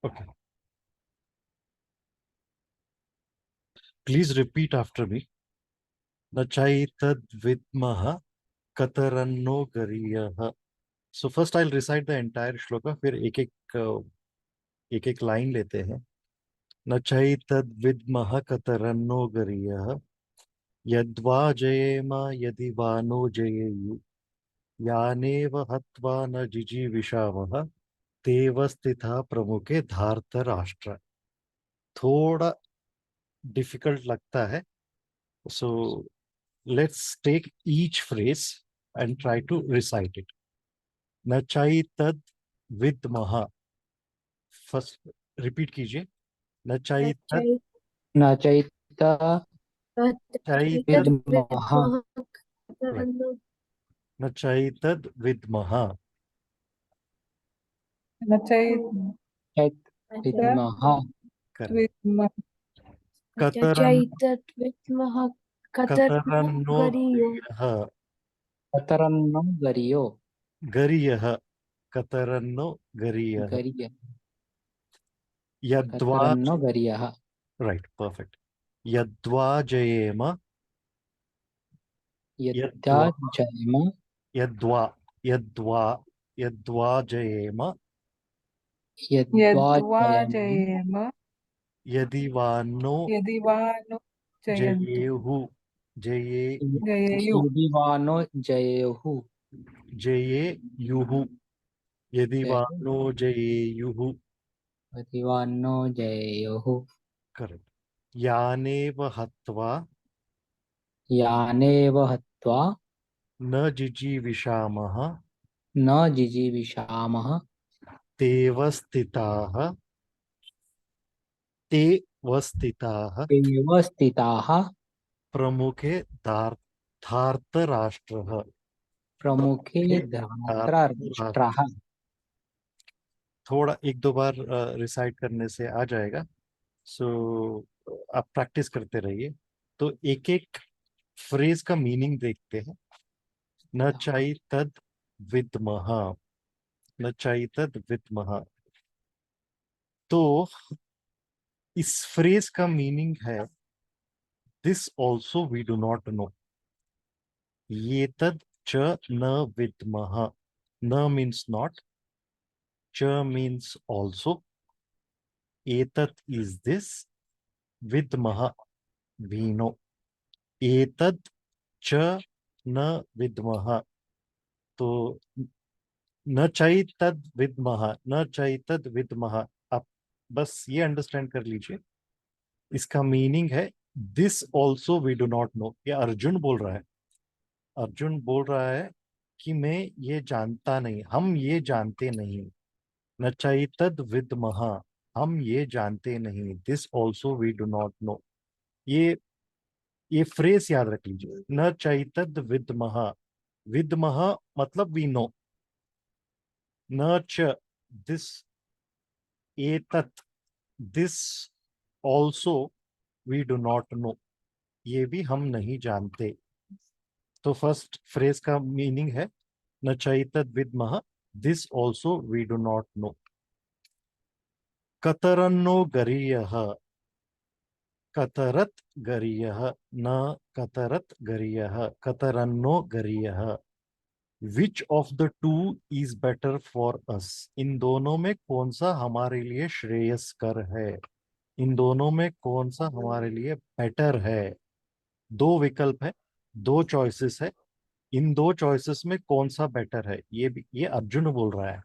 Okay. Please repeat after me. Nachaitad vidmaha kataranno gariyaha. So first I'll recite the entire shloka, फिर एक line लेते हैं. नचैतद विद्मः कतरन्नो गरीयः यद्वा जयेम यदि वा नो जयेयु यानेव हत्वा न जिजीविषावः तेव स्थिता प्रमुखे धार्त राष्ट्र. थोड़ा डिफिकल्ट लगता है, so let's take each phrase and try to recite it. नचैतद विद्मः. फर्स्ट रिपीट कीजिए. नचैतद न चैत चैतद विद्मः नचैतद विद्मः चैत विद्मः कतरन्नो कतरन्नो गरीयः कतरन्नो गरियो गरीयः कतरन्नो गरीयः गरिय यद्वा. कतरन्नो गरियः. Right, perfect. यद्वा जयेम यद्वा जयेम यद्वा यद्वा यद्वा जयेम यद्वा जयेम यदि वा नो जयेयुः यदि वा नो जयेयुः जयेयुः यदि वा नो जयेयुः. यदि वा नो जयेयुः. करेक्ट. यानेव हत्वा यानेव हत्वा न जिजीविषामः न जिजीविषामः तेव स्थिताः एव स्थिताः प्रमुखे धार्तराष्ट्रः. प्रमुखे धार्तराष्ट्रः. थोड़ा एक दो बार रिसाइट करने से आ जाएगा, सो आप प्रैक्टिस करते रहिए. तो एक एक फ्रेज का मीनिंग देखते हैं. न चैतद विद्मः, न चैतद विद्मः. तो इस फ्रेज का मीनिंग है this also we do not know. ये तद च न विद्मः. न मीन्स नॉट, च मीन्स ऑल्सो, एतत् इज दिस, विद्मः वी नो. एतद च न विद्मः. तो न चैतद विद्मः, न चैतद विद्मः. आप बस ये अंडरस्टैंड कर लीजिए, इसका मीनिंग है this also we do not know. ये अर्जुन बोल रहा है. अर्जुन बोल रहा है कि मैं ये जानता नहीं, हम ये जानते नहीं. न चैतद विद्मः, हम ये जानते नहीं. This also we do not know. ये फ्रेज याद रख लीजिए. न चैतद विद्मः. विद्मः मतलब वी नो. न च दिस, एतत् this also we do not know. ये भी हम नहीं जानते. तो फर्स्ट फ्रेज का मीनिंग है न चैतद विद्मः, this also we do not know. कतरन्नो गरीयः, कतरत गरीयः, न कतरत गरीयः, कतरन्नो गरीयः. Which of the two is better for us. इन दोनों में कौन सा हमारे लिए श्रेयस्कर है. इन दोनों में कौन सा हमारे लिए बेटर है. दो विकल्प है, दो चॉइसेस है. इन दो चॉइसेस में कौन सा बेटर है, ये अर्जुन बोल रहा है.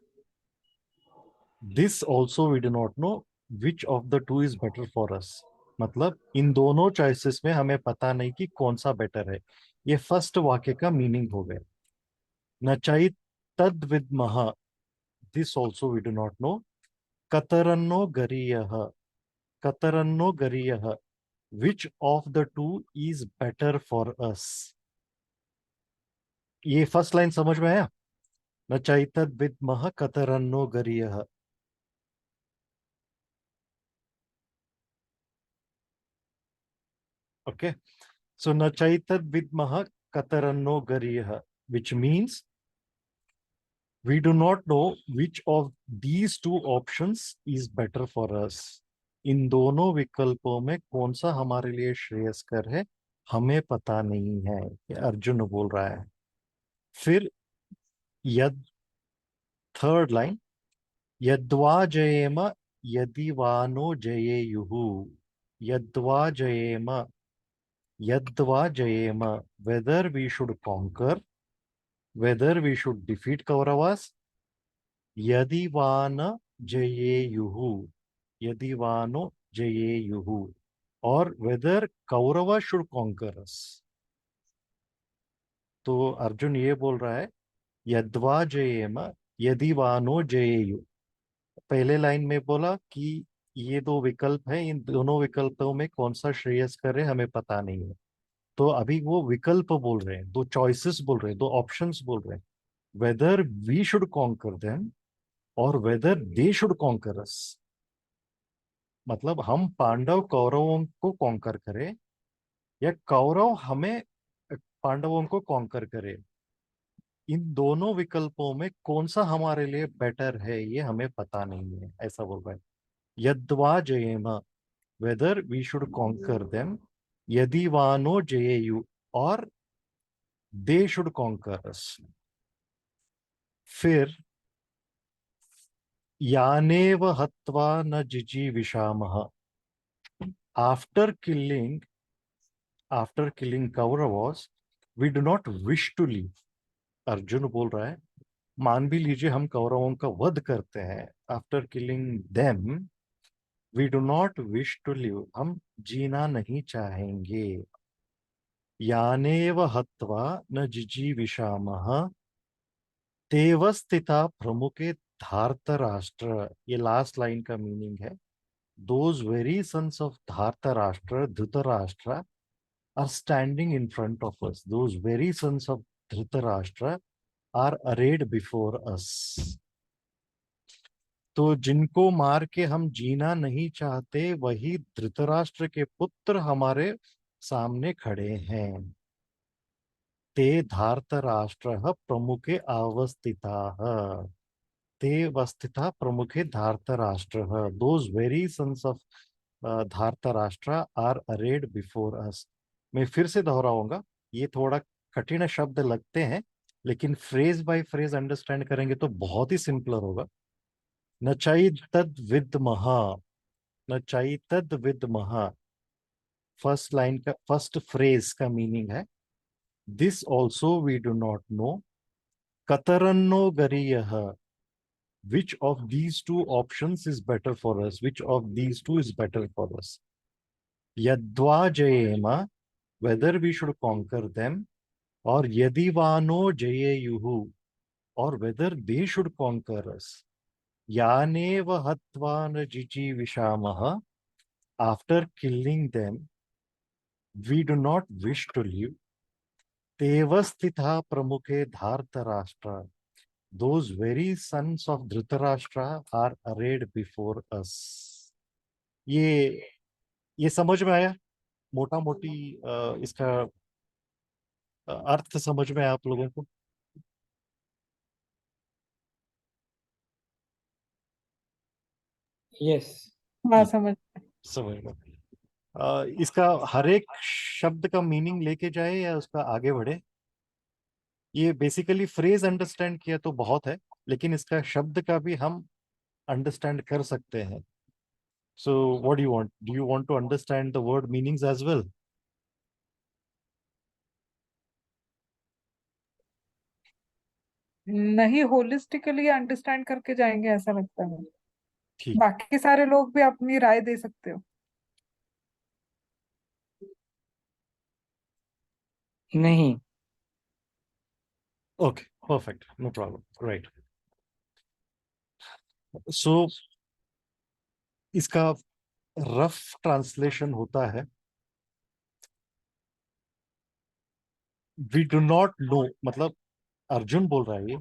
This also we do not know which of the two is better for us. मतलब इन दोनों चॉइसेस में हमें पता नहीं कि कौन सा बेटर है. ये फर्स्ट वाक्य का मीनिंग हो गया. न चैत तद विद्मः, this also we do not know. कतरन्नो गरीयः, कतरन्नो गरीयः, which of the two is better for us. ये फर्स्ट लाइन समझ में आया. न चैतद विद्मः कतरन्नो गरीयः. ओके, सो न चैतद विद्मः कतरन्नो गरियः, which means we do not know which of these two options is better for us. इन दोनों विकल्पों में कौन सा हमारे लिए श्रेयस्कर है हमें पता नहीं है, ये अर्जुन बोल रहा है। फिर यद, थर्ड लाइन, यद्वा जयेम यदि वानो जयेयुः, यद्वा जयेम, यद्वा जयेम, whether we should conquer, whether we should defeat Kauravas, यदि वान जयेयुः, यदि वानो जयेयुः, और whether Kaurava should conquer us। तो अर्जुन ये बोल रहा है यद्वा जयेम यदि वानो जयेयु। पहले लाइन में बोला कि ये दो विकल्प है, इन दोनों विकल्पों में कौन सा श्रेयस्कर है हमें पता नहीं है। तो अभी वो विकल्प बोल रहे हैं, दो चॉइसेस बोल रहे हैं, दो ऑप्शंस बोल रहे हैं, whether we should conquer them और whether they should conquer us. मतलब हम पांडव कौरवों को कॉन्कर करें या कौरव हमें पांडवों को कॉन्कर करे। इन दोनों विकल्पों में कौन सा हमारे लिए बेटर है ये हमें पता नहीं है, ऐसा बोल रहा है। यद्वा जयेम, whether we should conquer them, यदि वानो जयेयु, और दे शुड कॉन्कर अस। फिर यानेव हत्वा न जिजीविषामः, after killing, after killing Kauravas we do not wish to live. Arjun बोल रहा है मान भी लीजिए हम कौरवों का वध करते हैं, after killing them we do not wish to live, हम जीना नहीं चाहेंगे। यानेव हत्वा न जिजीविषामः तेव स्थिता प्रमुखे धार्तराष्ट्र, ये लास्ट लाइन का मीनिंग है। Those very sons of Dhartarashtra, Dhritarashtra, are standing in front of us. Those very sons of Dhritarashtra are arrayed before us. तो जिनको मार के हम जीना नहीं चाहते वही धृतराष्ट्र के पुत्र हमारे सामने खड़े हैं। ते धार्तराष्ट्रः प्रमुखे अवस्थिताः, ते वस्थिता प्रमुखे धार्तराष्ट्रः, those very sons of Dhartarashtra are arrayed before us. मैं फिर से दोहराऊंगा, ये थोड़ा कठिन शब्द लगते हैं लेकिन फ्रेज बाय फ्रेज अंडरस्टैंड करेंगे तो बहुत ही सिंपलर होगा। न चैतद विद्मः, न चैतद विद्मः, फर्स्ट लाइन का फर्स्ट फ्रेज का मीनिंग है this also we do not know, कतरन्नो गरियः, which of these two options is better for us, which of these two is better for us। यद्वा जयेम, whether we should conquer them, और यदि वानो जयेयुः, और whether they should conquer us। यानेव हत्वा न जिजीविषामः, after killing them we do not wish to live। तेव स्थिता प्रमुखे धार्तराष्ट्र, those very sons of Dhritarashtra are arrayed before us। ये समझ में आया? मोटा मोटी इसका अर्थ समझ में आया आप लोगों को? यस। हाँ समझ। समझ में। इसका हर एक शब्द का मीनिंग लेके जाए या उसका आगे बढ़े? ये बेसिकली फ्रेज अंडरस्टैंड किया तो बहुत है, लेकिन इसका शब्द का भी हम अंडरस्टैंड कर सकते हैं। So what do you want? Do you want to understand the word meanings as well? नहीं, होलिस्टिकली अंडरस्टैंड करके जाएंगे ऐसा लगता है मुझे। ठीक। बाकी सारे लोग भी अपनी राय दे सकते हो। नहीं। Okay, perfect, no problem, right. So इसका रफ ट्रांसलेशन होता है वी डू नॉट नो, मतलब अर्जुन बोल रहा है ये,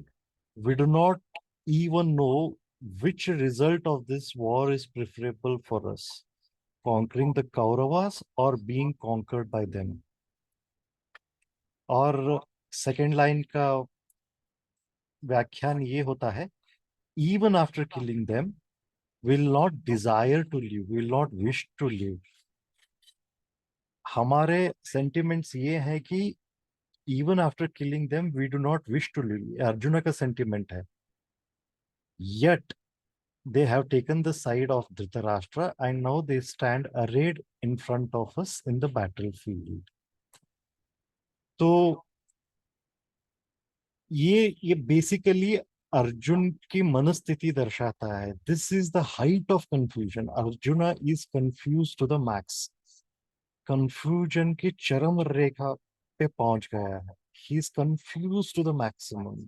we do not even know which result of this war is preferable for us, conquering the Kauravas or being conquered by them। और second line का व्याख्यान ये होता है, even after killing them will not desire to live, will not wish to live. हमारे sentiments ये हैं कि even after killing them we do not wish to live, Arjun का सेंटिमेंट है। Yet they have taken the side of Dhritarashtra and now they stand arrayed in front of us in the battlefield। तो ये basically Arjun की मनस्थिति दर्शाता है। This is the height of confusion, Arjuna is confuse to the max, confusion की चरम रेखा पे पहुंच गया है। He is confuse to the maximum,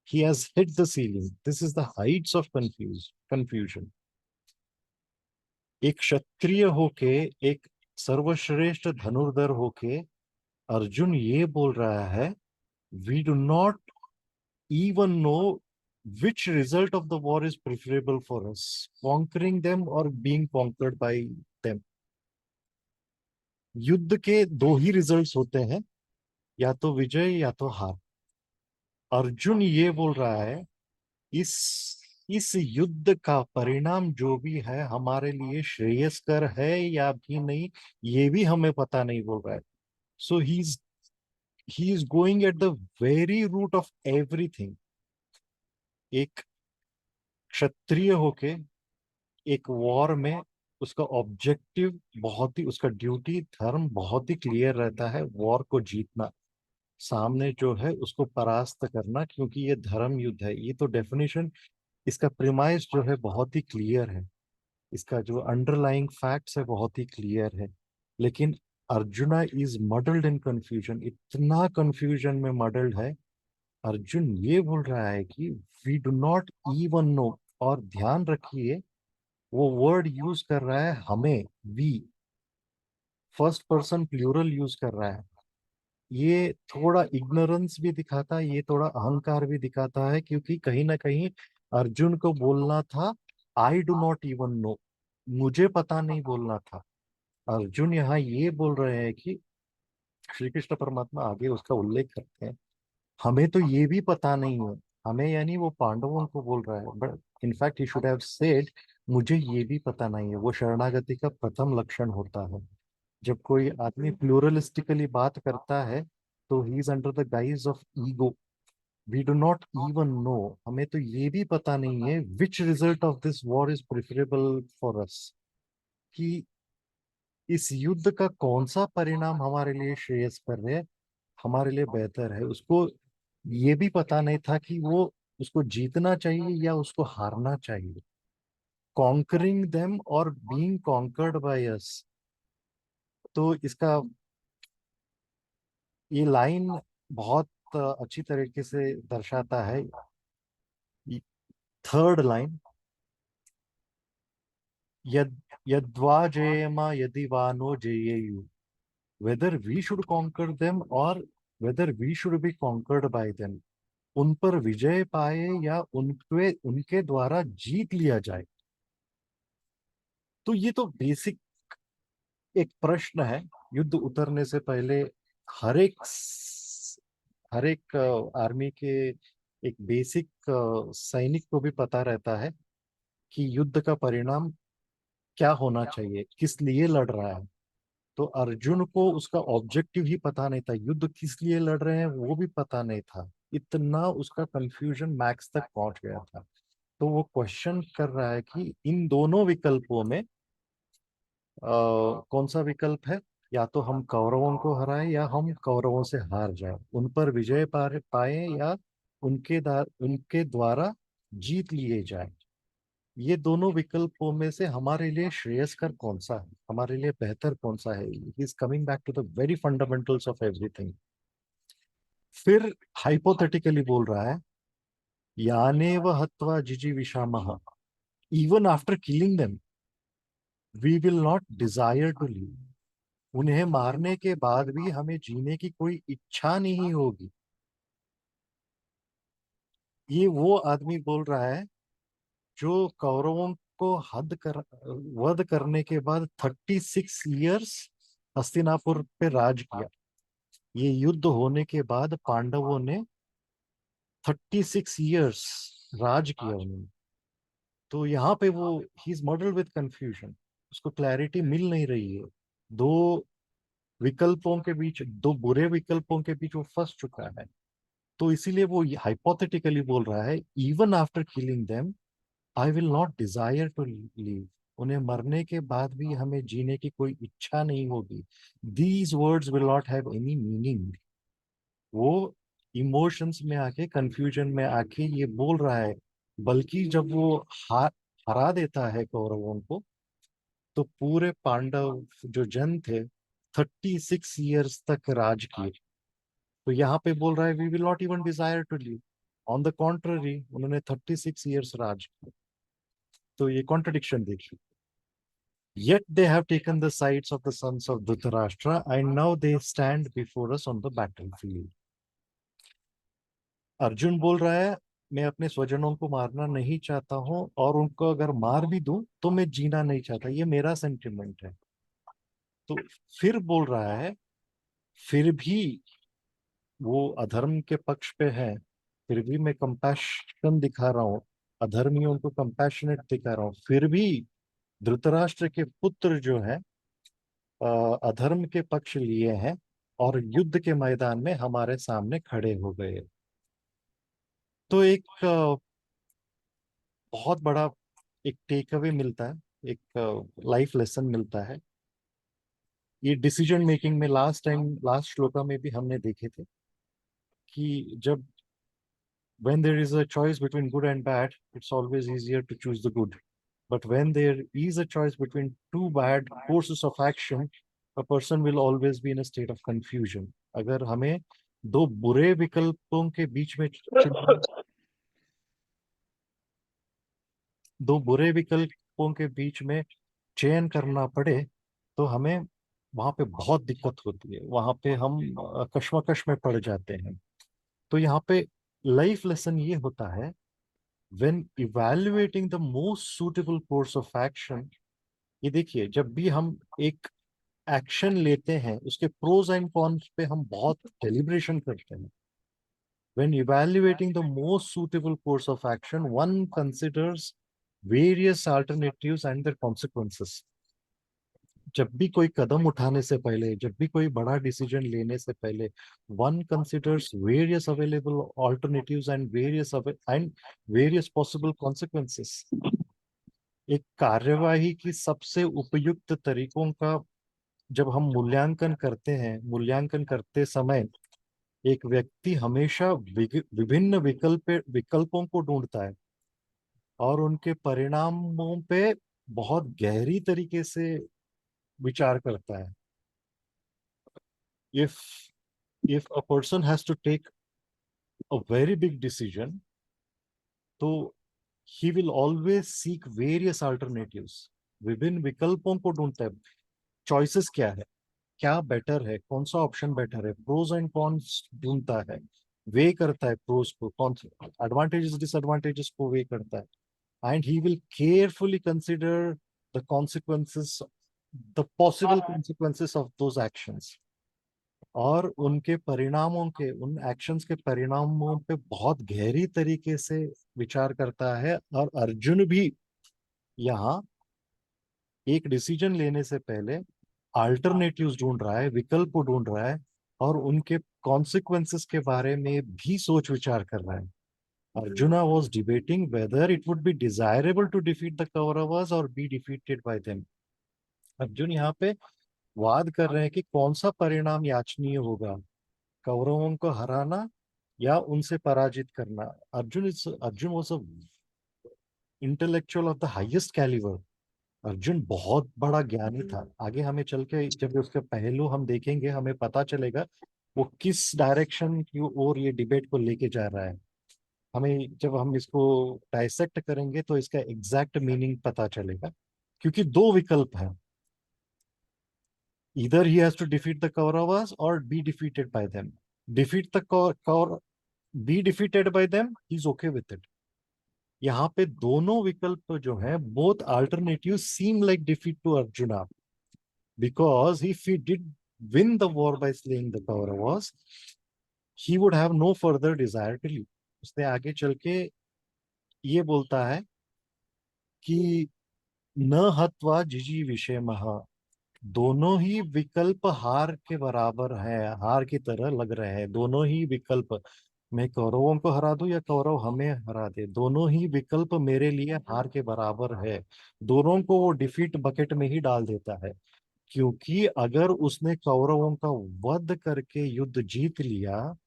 he has hit the ceiling, this is the heights of confusion। एक क्षत्रिय होके, एक सर्वश्रेष्ठ धनुर्धर होके अर्जुन ये बोल रहा है, we do not even know which result of the war is preferable for us, conquering them or being conquered by them। युद्ध के दो ही रिजल्ट्स होते हैं, या तो विजय या तो हार। अर्जुन ये बोल रहा है, इस इस युद्ध का परिणाम जो भी है हमारे लिए श्रेयस्कर है या भी नहीं, ये भी हमें पता नहीं बोल रहा है। So he is going at the very root of everything. एक क्षत्रिय होके एक वॉर में उसका ऑब्जेक्टिव बहुत ही, उसका ड्यूटी धर्म बहुत ही क्लियर रहता है, वॉर को जीतना, सामने जो है उसको परास्त करना, क्योंकि ये धर्म युद्ध है। ये तो डेफिनेशन, इसका प्रिमाइस जो है बहुत ही क्लियर है, इसका जो अंडरलाइंग फैक्ट्स है बहुत ही क्लियर है। लेकिन Arjuna is muddled in confusion, इतना कंफ्यूजन में मडल्ड है। अर्जुन ये बोल रहा है कि we do not even know, और ध्यान रखिए वो वर्ड यूज कर रहा है हमें, we, first person plural use कर रहा है। ये थोड़ा इग्नोरेंस भी दिखाता है, ये थोड़ा अहंकार भी दिखाता है, क्योंकि कहीं ना कहीं अर्जुन को बोलना था आई डू नॉट इवन नो, मुझे पता नहीं बोलना था। अर्जुन यहाँ ये बोल रहे हैं कि श्री कृष्ण परमात्मा आगे उसका उल्लेख करते हैं, हमें तो ये भी पता नहीं है। हमें यानी वो पांडवों को बोल रहा है, but in fact he should have said मुझे ये भी पता नहीं है। वो शरणागति का प्रथम लक्षण होता है। जब कोई आदमी प्लूरलिस्टिकली बात करता है तो he is under the guise of ego. We do not even know, हमें तो ये भी पता नहीं है which result of this war is preferable for us, कि इस युद्ध का कौन सा परिणाम हमारे लिए श्रेयस्कर है, हमारे लिए बेहतर है। उसको ये भी पता नहीं था कि वो उसको जीतना चाहिए या उसको हारना चाहिए, कॉन्करिंग देम और बीइंग कॉन्कर्ड बाय अस। तो इसका ये लाइन बहुत अच्छी तरीके से दर्शाता है। थर्ड लाइन, यद यद्वा जयेम यदि वा no जयेयु, whether we should conquer them or whether we should be conquered by them, उन पर विजय पाए या उनके उनके द्वारा जीत लिया जाए। तो ये तो बेसिक एक प्रश्न है। युद्ध उतरने से पहले हर एक आर्मी के एक बेसिक सैनिक को भी पता रहता है कि युद्ध का परिणाम क्या होना चाहिए, किस लिए लड़ रहा है। तो अर्जुन को उसका ऑब्जेक्टिव ही पता नहीं था, युद्ध किस लिए लड़ रहे हैं वो भी पता नहीं था। इतना उसका कंफ्यूजन मैक्स तक पहुंच गया था। तो वो क्वेश्चन कर रहा है कि इन दोनों विकल्पों में कौन सा विकल्प है, या तो हम कौरवों को हराएं या हम कौरवों से हार जाएं, उन पर विजय पाए या उनके द्वारा जीत लिए जाएं। ये दोनों विकल्पों में से हमारे लिए श्रेयस्कर कौन सा है, हमारे लिए बेहतर कौन सा है। He is coming back to the very fundamentals of everything. फिर हाइपोथेटिकली बोल रहा है, यानेव हत्वा जिजीविषामः, even after killing them we will not desire to live. उन्हें मारने के बाद भी हमें जीने की कोई इच्छा नहीं होगी। ये वो आदमी बोल रहा है जो कौरवों को वध करने के बाद 36 ईयर्स हस्तिनापुर पे राज किया। ये युद्ध होने के बाद पांडवों ने 36 ईयर्स राज किया उन्होंने। तो यहाँ पे वो he is model with confusion, उसको क्लैरिटी मिल नहीं रही है। दो विकल्पों के बीच, दो बुरे विकल्पों के बीच वो फंस चुका है। तो इसीलिए वो हाइपोथेटिकली बोल रहा है, even after killing them I will not desire to live. उन्हें मरने के बाद भी हमें जीने की कोई इच्छा नहीं होगी। These words will not have any meaning. वो इमोशंस में आके, कंफ्यूजन में आके ये बोल रहा है। बल्कि जब वो हार हरा देता है कौरवों को, तो पूरे पांडव जो जन थे 36 ईयर्स तक राज किए। तो यहाँ पे बोल रहा है we will not even desire to live. On the contrary उन्होंने 36 ईयर्स राज किए। तो ये कॉन्ट्रडिक्शन देखिए। Yet they have taken the sides of the sons of Dhritarashtra, and now they stand before us on the battlefield. Arjun बोल रहा है, मैं अपने स्वजनों को मारना नहीं चाहता हूं, और उनको अगर मार भी दूं तो मैं जीना नहीं चाहता। ये मेरा सेंटिमेंट है। तो फिर बोल रहा है, फिर भी वो अधर्म के पक्ष पे है, फिर भी मैं कंपैशन दिखा रहा हूँ, अधर्मियों को कंपैशनेट दिखा रहा हूँ। फिर भी धृतराष्ट्र के पुत्र जो है अधर्म के पक्ष लिए हैं, और युद्ध के मैदान में हमारे सामने खड़े हो गए। तो एक बहुत बड़ा एक टेक अवे मिलता है, एक लाइफ लेसन मिलता है। ये डिसीजन मेकिंग में लास्ट श्लोका में भी हमने देखे थे कि जब when there is a choice between good and bad, it's always easier to choose the good. But when there is a choice between two bad courses of action, a person will always be in a state of confusion. अगर हमें दो बुरे विकल्पों के बीच में दो बुरे विकल्पों के बीच में चयन करना पड़े, तो हमें वहां पे बहुत दिक्कत होती है, वहां पे हम कश्मकश में पड़ जाते हैं। तो यहाँ पे लाइफ लेसन ये होता है, when evaluating the most suitable course of action। ये देखिए, जब भी हम एक एक्शन लेते हैं उसके प्रोज एंड कॉन्स पे हम बहुत डेलिब्रेशन करते हैं। when evaluating the most suitable course of action, one considers various alternatives and their consequences। जब भी कोई कदम उठाने से पहले, जब भी कोई बड़ा डिसीजन लेने से पहले, one considers various available alternatives and various possible consequences. एक कार्यवाही की सबसे उपयुक्त तरीकों का जब हम मूल्यांकन करते हैं, मूल्यांकन करते समय एक व्यक्ति हमेशा विभिन्न विकल्पों को ढूंढता है, और उनके परिणामों पे बहुत गहरी तरीके से विचार करता है। if if a person has to take a very big decision, तो he will always seek various alternatives। विभिन्न विकल्पों को ढूंढता है। चॉइसेस क्या है, क्या बेटर है, कौन सा ऑप्शन बेटर है, प्रोज एंड कॉन्स ढूंढता है, वे करता है प्रोज को, कौन एडवांटेजेस डिसएडवांटेजेस को वे करता है। And he will carefully consider the consequences, the possible consequences of those actions, और उनके परिणामों के, उन एक्शंस के परिणामों पे बहुत गहरी तरीके से विचार करता है। और अर्जुन भी यहाँ एक डिसीजन लेने से पहले अल्टरनेटिव्स ढूंढ रहा है, विकल्प को ढूंढ रहा है, और उनके कॉन्सिक्वेंसेस के बारे में भी सोच विचार कर रहा है। Arjuna was debating whether it would be desirable to defeat the Kauravas और be defeated by them. Arjun यहाँ पे वाद कर रहे हैं कि कौन सा परिणाम याचनीय होगा, कौरवों को हराना या उनसे पराजित करना। Arjun was a intellectual of the highest calibre. Arjun बहुत बड़ा ज्ञानी था। आगे हमें चल के जब उसके पहलू हम देखेंगे, हमें पता चलेगा वो किस डायरेक्शन की ओर ये डिबेट को लेके जा रहा है। हमें जब हम इसको डाइसेक्ट करेंगे तो इसका एग्जैक्ट मीनिंग पता चलेगा। क्योंकि दो विकल्प हैं, either he has to defeat the Kauravas or be defeated by them। defeat the be defeated by them, he's okay with it। यहाँ पे दोनों विकल्प जो है, both alternatives seem like defeat to Arjuna, because if he did win the war by slaying the Kauravas, he would have no further desire to live. उसने आगे चल के ये बोलता है कि न हत्वा जिजी विषेमः, दोनों ही विकल्प हार के बराबर है, हार की तरह लग रहे हैं। दोनों ही विकल्प, मैं कौरवों को हरा दूं या कौरव हमें हरा दे, दोनों ही विकल्प मेरे लिए हार के बराबर है। दोनों को वो डिफीट बकेट में ही डाल देता है, क्योंकि अगर उसने कौरवों का वध करके युद्ध जीत लिया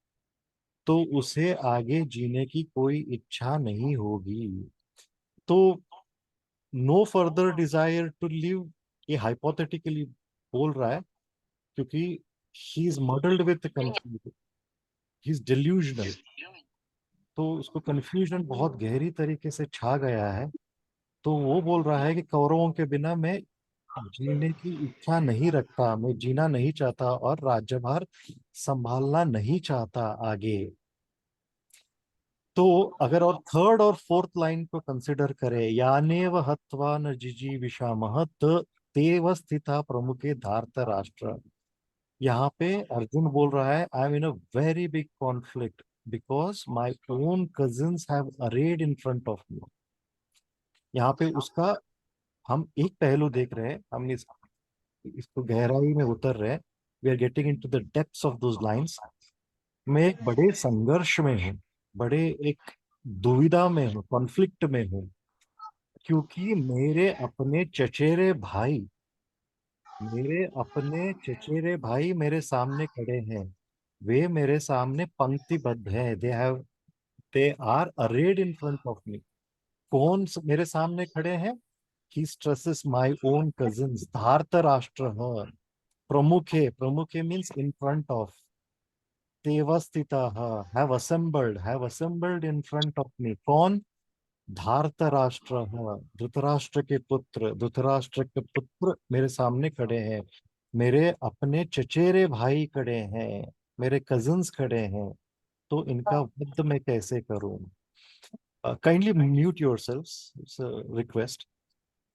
तो उसे आगे जीने की कोई इच्छा नहीं होगी। तो no further desire to live, ये हाइपोथेटिकली बोल रहा है, क्योंकि he is muddled with confusion, he is delusional. तो उसको कंफ्यूजन बहुत गहरी तरीके से छा गया है। तो वो बोल रहा है कि कौरवों के बिना मैं जीने की इच्छा नहीं रखता, मैं जीना नहीं चाहता और राज्यभार संभालना नहीं चाहता आगे। तो अगर और थर्ड और फोर्थ लाइन को कंसिडर करें, यानेव हत्वा न जिजी विषामः तेव स्थिता प्रमुखे धार्त राष्ट्र, यहाँ पे अर्जुन बोल रहा है I am in a very big conflict because my own cousins have arid in front of मी। यहाँ पे उसका हम एक पहलू देख रहे हैं, हम इसको गहराई में उतर रहे हैं। We are getting into the depths of those lines. मैं एक बड़े संघर्ष में हूँ, बड़े एक दुविधा में हूँ, कॉन्फ्लिक्ट में हूँ, क्योंकि मेरे अपने चचेरे भाई मेरे सामने खड़े हैं। वे मेरे सामने पंक्तिबद्ध हैं। They are arrayed in front of me. मेरे सामने खड़े हैं? He stresses my own cousins, Dhartarashtra, प्रमुखे मीन्स इन फ्रंट ऑफ, देवस्थिताः have assembled in front of me. कौन? धार्तराष्ट्र, धृतराष्ट्र के पुत्र मेरे सामने खड़े हैं। मेरे अपने चचेरे भाई खड़े हैं, मेरे कजिन्स खड़े हैं। तो इनका वध मैं कैसे करूं? Kindly mute yourselves, it's a request.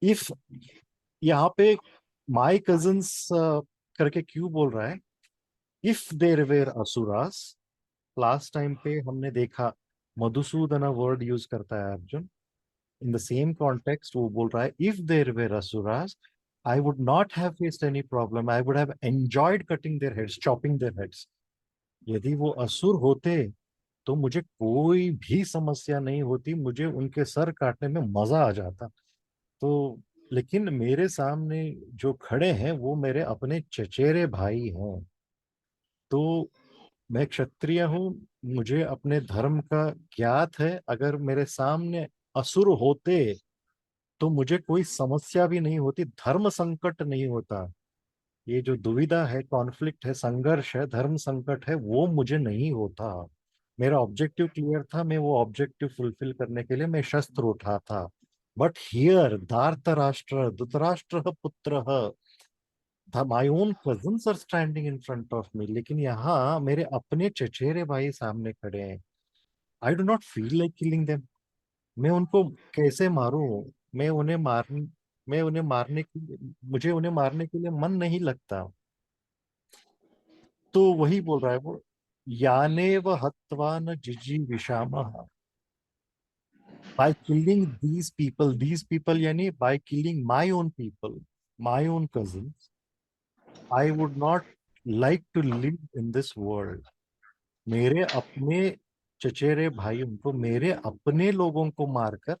If यहाँ पे माय कजिन्स करके क्यों बोल रहा है? If there were asuras, last time पे हमने देखा मधुसूदन वर्ड यूज करता है Arjun. In the same context वो बोल रहा है if there were asuras I would not have faced any problem, I would have enjoyed cutting their heads, chopping their heads. यदि वो असुर होते तो मुझे कोई भी समस्या नहीं होती, मुझे उनके सर काटने में मजा आ जाता। तो लेकिन मेरे सामने जो खड़े हैं वो मेरे अपने चचेरे भाई हैं। तो मैं क्षत्रिय हूँ, मुझे अपने धर्म का ज्ञात है। अगर मेरे सामने असुर होते तो मुझे कोई समस्या भी नहीं होती, धर्म संकट नहीं होता। ये जो दुविधा है, कॉन्फ्लिक्ट है, संघर्ष है, धर्म संकट है, वो मुझे नहीं होता। मेरा ऑब्जेक्टिव क्लियर था, मैं वो ऑब्जेक्टिव फुलफिल करने के लिए मैं शस्त्र उठा था। बट हियर धार्तराष्ट्र धृतराष्ट्र पुत्र, my own cousins are standing in front of me, लेकिन यहाँ मेरे अपने चचेरे भाई सामने खड़े हैं। I do not feel like killing them. मैं उनको कैसे मारूं? मैं उन्हें मार मैं उन्हें मारने की मुझे उन्हें मारने के लिए मन नहीं लगता। तो वही बोल रहा है वो, यानेव हत्वा न जिजी विषामः, बाय किलिंग दीज पीपल यानी by killing my own people, my own cousin, I would not like to live in this world. मेरे अपने चचेरे भाइयों को, मेरे अपने लोगों को मारकर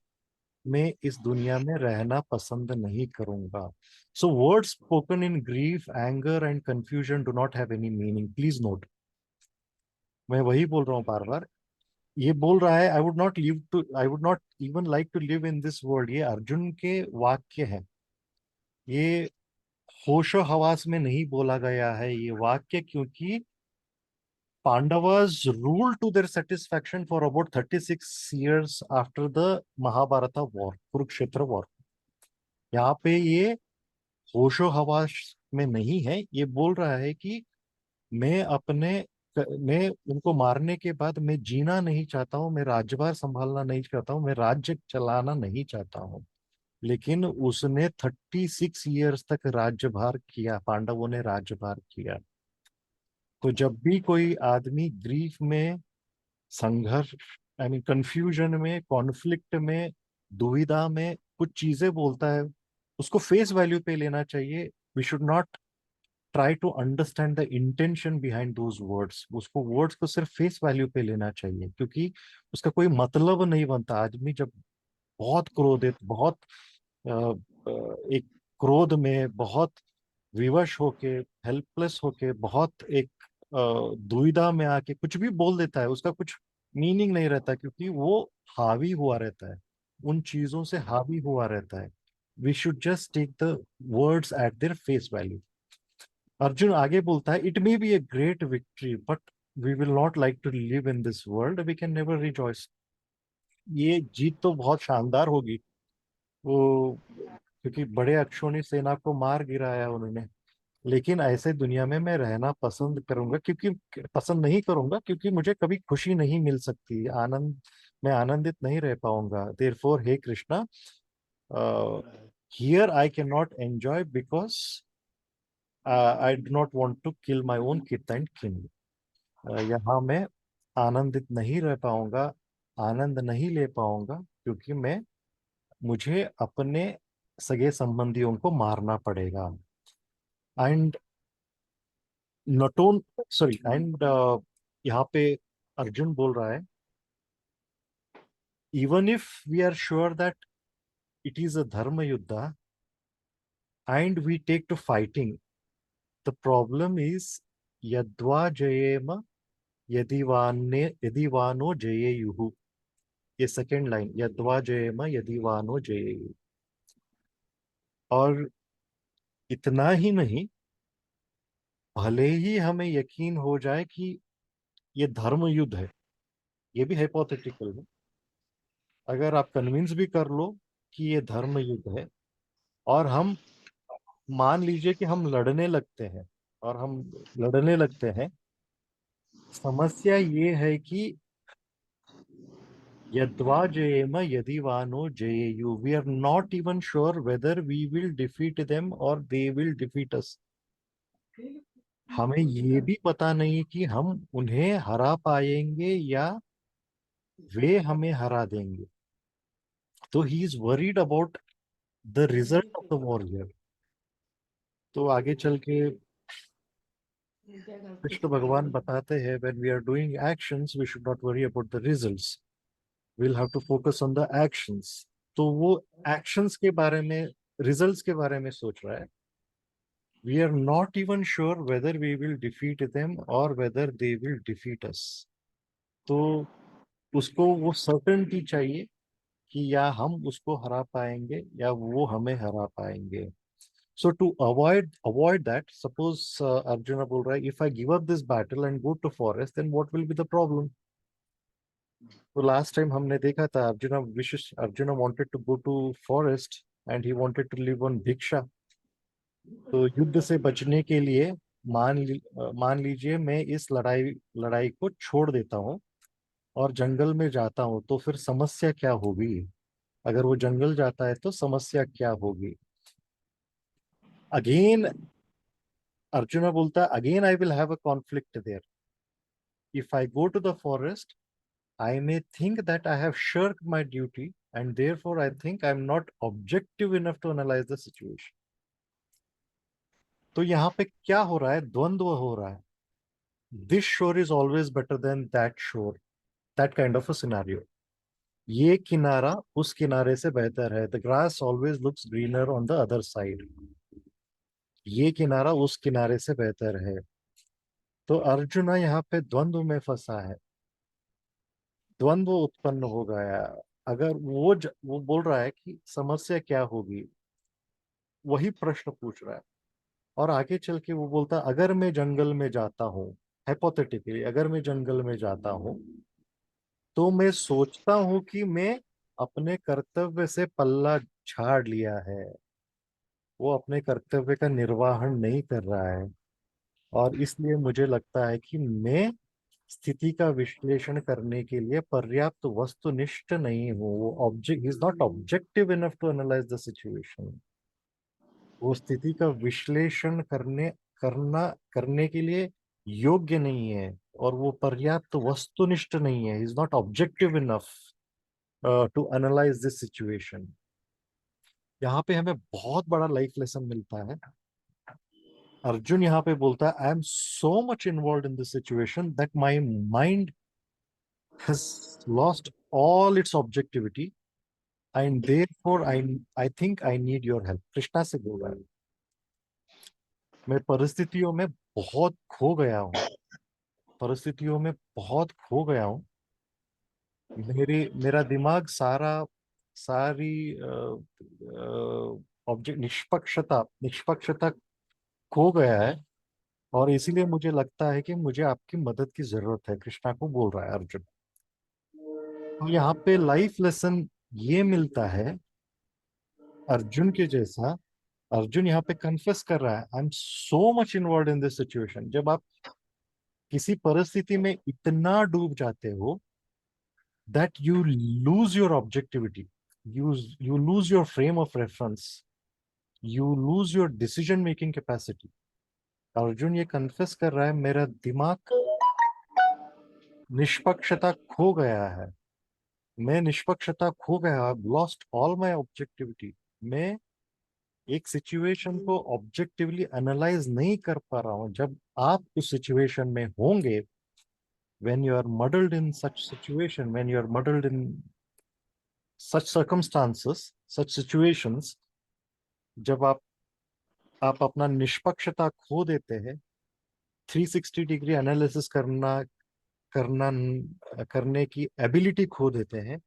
मैं इस दुनिया में रहना पसंद नहीं करूंगा। So words spoken in grief, anger and confusion do not have any meaning, please note. मैं वही बोल रहा हूँ बार बार। ये बोल रहा है I would not even like to live in this world, ये अर्जुन के वाक्य है। ये होशो हवास में नहीं बोला गया है ये वाक्य, क्योंकि Pandavas rule to their satisfaction for about 36 years after the Mahabharat war, Kurukshetra war. यहाँ पे ये होशो हवास में नहीं है। ये बोल रहा है कि मैं अपने मैं उनको मारने के बाद मैं जीना नहीं चाहता हूँ, मैं राज्यभार संभालना नहीं चाहता हूँ, मैं राज्य चलाना नहीं चाहता हूँ। लेकिन उसने 36 years तक राज्यभार किया, पांडवों ने राज्यभार किया। तो जब भी कोई आदमी ग्रीफ में, संघर्ष, आई मीन कंफ्यूजन में, कॉन्फ्लिक्ट में, दुविधा में कुछ चीजें बोलता है, उसको फेस वैल्यू पे लेना चाहिए. We should not try to understand the intention behind those words. उसको वर्ड्स को सिर्फ फेस वैल्यू पे लेना चाहिए, क्योंकि उसका कोई मतलब नहीं बनता. आदमी जब बहुत क्रोधित, बहुत अ, एक क्रोध में बहुत विवश होके, हेल्पलेस होके, बहुत एक दुविधा में आके कुछ भी बोल देता है, उसका कुछ मीनिंग नहीं रहता, क्योंकि वो हावी हुआ रहता है, उन चीजों से हावी हुआ रहता है. We should just take the words at their face value. Arjun आगे बोलता है, it may be a great victory but we will not like to live in this world, we can never rejoice. ये जीत तो बहुत शानदार होगी, वो, क्योंकि बड़े अक्षोणी सेना को मार गिराया उन्होंने, लेकिन ऐसे दुनिया में मैं रहना पसंद करूंगा, क्योंकि पसंद नहीं करूंगा, क्योंकि मुझे कभी खुशी नहीं मिल सकती, आनंद, मैं आनंदित नहीं रह पाऊंगा. देयरफॉर हे Krishna, here I can not enjoy because I do not want to kill my own kith and kin. यहाँ मैं आनंदित नहीं रह पाऊंगा, आनंद नहीं ले पाऊंगा, क्योंकि मैं, मुझे अपने सगे संबंधियों को मारना पड़ेगा. एंड नटोन सॉरी एंड यहाँ पे अर्जुन बोल रहा है, even if we are sure that it is a dharma yuddha and we take to fighting, the problem is यद्वा जयेम यदि वानो जयेयुः. ये सेकेंड लाइन, यद्वा जयेम यदि वानो जयेयुः. और इतना ही नहीं, भले ही हमें यकीन हो जाए कि ये धर्म युद्ध है, ये भी हाइपोथेटिकल है, अगर आप कन्विंस भी कर लो कि ये धर्म युद्ध है, और हम मान लीजिए कि हम लड़ने लगते हैं, और हम लड़ने लगते हैं, समस्या ये है कि यद्वा जयेम यदि वानो जयेयु, we are not even sure whether we will defeat them और दे विल डिफीट अस. हमें ये भी पता नहीं कि हम उन्हें हरा पाएंगे या वे हमें हरा देंगे. तो he is worried about the result of the war. तो आगे चल के कृष्ण भगवान बताते हैं, when we are doing actions we should not worry about the results, we'll have to focus on the actions. तो वो actions के बारे में, results के बारे में सोच रहा है. We are not even sure whether we will defeat them or whether they will defeat us. तो उसको वो certainty चाहिए कि या हम उसको हरा पाएंगे या वो हमें हरा पाएंगे. So to avoid that, suppose Arjuna बोल रहा है, if I give up this battle and go to forest, then what will be the problem? तो लास्ट टाइम हमने देखा था, arjuna wanted to go to forest and he wanted to live on भिक्षा. तो युद्ध से बचने के लिए मान लीजिए मैं इस लड़ाई लड़ाई को छोड़ देता हूँ और जंगल में जाता हूँ, तो फिर समस्या क्या होगी? अगर वो जंगल जाता है तो समस्या क्या होगी? अगेन अर्जुना बोलता है, again I will have a conflict there. If I go to the forest, I may think that I have shirked my duty, and therefore I think I'm not objective enough to analyze the situation. तो यहाँ पे क्या हो रहा है? द्वंद्व हो रहा है. This shore is always better than that shore. That kind of a scenario. ये किनारा उस किनारे से बेहतर है. The grass always looks greener on the other side. ये किनारा उस किनारे से बेहतर है. तो अर्जुना यहाँ पे द्वंद्व में फंसा है, द्वंद्व उत्पन्न हो गया. अगर वो बोल रहा है कि समस्या क्या होगी, वही प्रश्न पूछ रहा है. और आगे चल के वो बोलता है, अगर मैं जंगल में जाता हूँ, हाइपोथेटिकली अगर मैं जंगल में जाता हूँ, तो मैं सोचता हूँ कि मैं अपने कर्तव्य से पल्ला झाड़ लिया है. वो अपने कर्तव्य का निर्वहन नहीं कर रहा है, और इसलिए मुझे लगता है कि मैं स्थिति का विश्लेषण करने के लिए पर्याप्त वस्तुनिष्ठ नहीं हूँ. वो object is not objective enough to analyse the situation. वो स्थिति का विश्लेषण करने के लिए योग्य नहीं है और वो पर्याप्त वस्तुनिष्ठ नहीं है, is not objective enough to analyse this situation. यहाँ पे हमें बहुत बड़ा लाइफ लेसन मिलता है। अर्जुन यहाँ पे बोलता है, I am so much involve in this situation that my mind has lost all it's objectivity and therefore I think I need your help. Krishna से बोल रहा है, मैं परिस्थितियों में बहुत खो गया हूँ, परिस्थितियों में बहुत खो गया हूँ। मेरा दिमाग सारी ऑब्जेक्ट निष्पक्षता निष्पक्षता खो गया है और इसीलिए मुझे लगता है कि मुझे आपकी मदद की जरूरत है। कृष्णा को बोल रहा है अर्जुन। तो यहाँ पे लाइफ लेसन ये मिलता है अर्जुन के जैसा। अर्जुन यहाँ पे कन्फेस कर रहा है, I am so much involve in this situation. जब आप किसी परिस्थिति में इतना डूब जाते हो that you lose your objectivity, you lose your frame of reference, you lose your decision making capacity। Arjun ये कन्फेस कर रहा है, मेरा दिमाग निष्पक्षता खो गया है, मैं निष्पक्षता खो गया, लॉस्ट ऑल माय ऑब्जेक्टिविटी। मैं एक सिचुएशन को ऑब्जेक्टिवली एनालाइज नहीं कर पा रहा हूं। जब आप उस सिचुएशन में होंगे, when you are muddled in such situation, when you are muddled in such circumstances, such situations, जब आप अपना निष्पक्षता खो देते हैं, 360 डिग्री एनालिसिस करना करने की एबिलिटी खो देते हैं,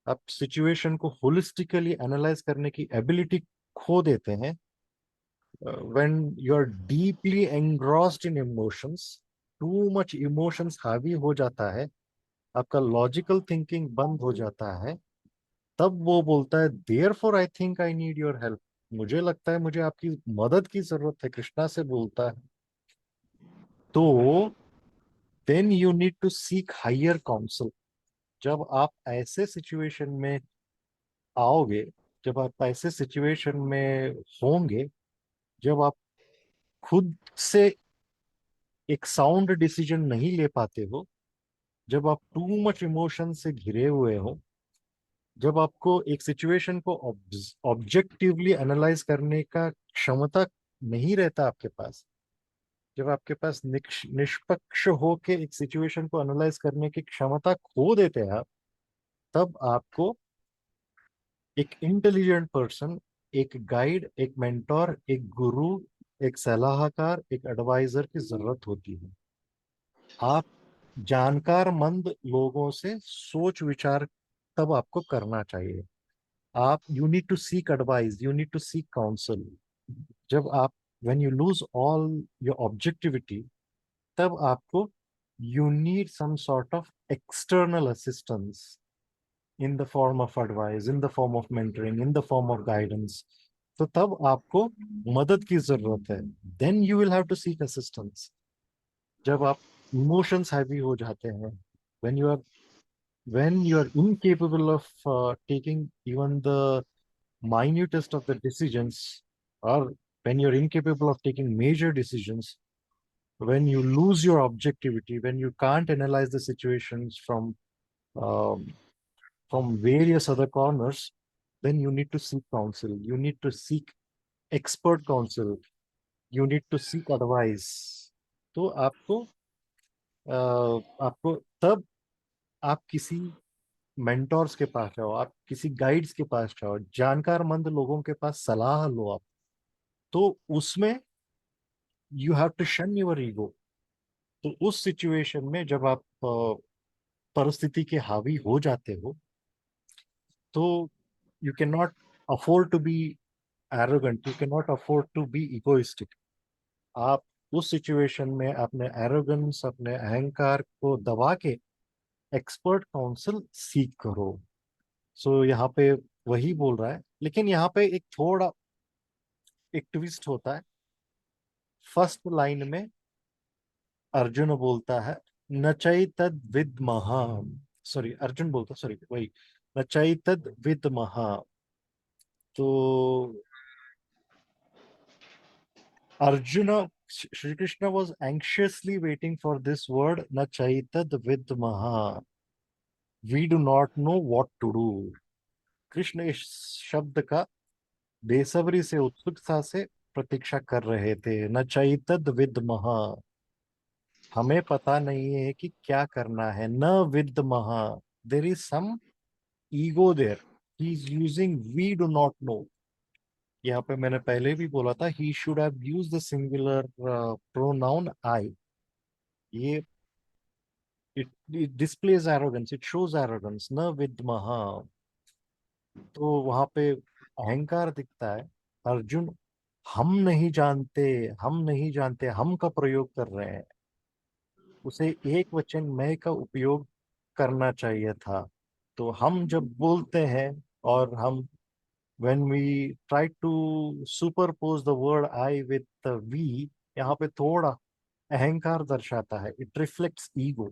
आप सिचुएशन को होलिस्टिकली एनालाइज करने की एबिलिटी खो देते हैं, when you are deeply engrossed in emotions, too much emotions हावी हो जाता है, आपका लॉजिकल थिंकिंग बंद हो जाता है, तब वो बोलता है, therefore I think I need your help. मुझे लगता है मुझे आपकी मदद की जरूरत है। कृष्णा से बोलता है। तो then you need to seek higher counsel. जब आप ऐसे सिचुएशन में आओगे, जब आप ऐसे सिचुएशन में होंगे, जब आप खुद से एक साउंड डिसीजन नहीं ले पाते हो, जब आप टू मच इमोशन से घिरे हुए हो, जब आपको एक सिचुएशन को ऑब्जेक्टिवली एनालाइज करने का क्षमता नहीं रहता आपके पास, जब आपके पास निष्पक्ष होके एक सिचुएशन को एनालाइज करने की क्षमता खो देते हैं आप, तब आपको एक इंटेलिजेंट पर्सन, एक गाइड, एक मेंटोर, एक गुरु, एक सलाहकार, एक एडवाइजर की जरूरत होती है। आप जानकार मंद लोगों से सोच विचार तब आपको करना चाहिए। आप you need to seek advice, you need to seek counsel. जब आप when you lose all your objectivity, तब आपको you need some sort of external assistance in the form of advice, in the form of mentoring, in the form of guidance. तो तब आपको मदद की जरूरत है। Then you will have to seek assistance. जब आप इमोशंस हैवी हो जाते हैं, when you are when you are incapable of taking even the minutest of the decisions, or when you're incapable of taking major decisions, when you lose your objectivity, when you can't analyze the situations um, from various other corners, then you need to seek counsel, you need to seek expert counsel, you need to seek advice। तो आपको तब आप किसी mentors के पास जाओ, आप किसी guides के पास जाओ, जानकार मंद लोगों के पास सलाह लो आप। तो उसमें यू हैव टू शन योर ईगो। तो उस सिचुएशन में जब आप परिस्थिति के हावी हो जाते हो, तो you can not afford to be arrogant, you can not afford to be egoistic. आप उस सिचुएशन में अपने एरोगेंस, अपने अहंकार को दबा के एक्सपर्ट काउंसिल सीख करो। सो यहाँ पे वही बोल रहा है, लेकिन यहाँ पे एक ट्विस्ट होता है। फर्स्ट लाइन में अर्जुन बोलता है, नचैतद विद्मः, सॉरी अर्जुन बोलता, सॉरी वही, नचैतद विद्मः। तो Arjun Shri Krishna was anxiously waiting for this word na chaitad vidmaha. We do not know what to do. Krishna इस शब्द का बेसब्री से, उत्सुकता से प्रतीक्षा कर रहे थे। न चैतद विद्मः, हमें पता नहीं है कि क्या करना है। न विद्मः, there is some ego there, he is using we do not know. यहाँ पे मैंने पहले भी बोला था, he should have used the singular pronoun I. ये it displays arrogance, it shows arrogance. न विद्मः, तो वहां पे अहंकार दिखता है। अर्जुन हम नहीं जानते, हम नहीं जानते, हम का प्रयोग कर रहे हैं। उसे एक वचन मैं का उपयोग करना चाहिए था। तो हम जब बोलते हैं, और हम when we try to superpose the word I with the we, यहाँ पे थोड़ा अहंकार दर्शाता है। It reflects ego.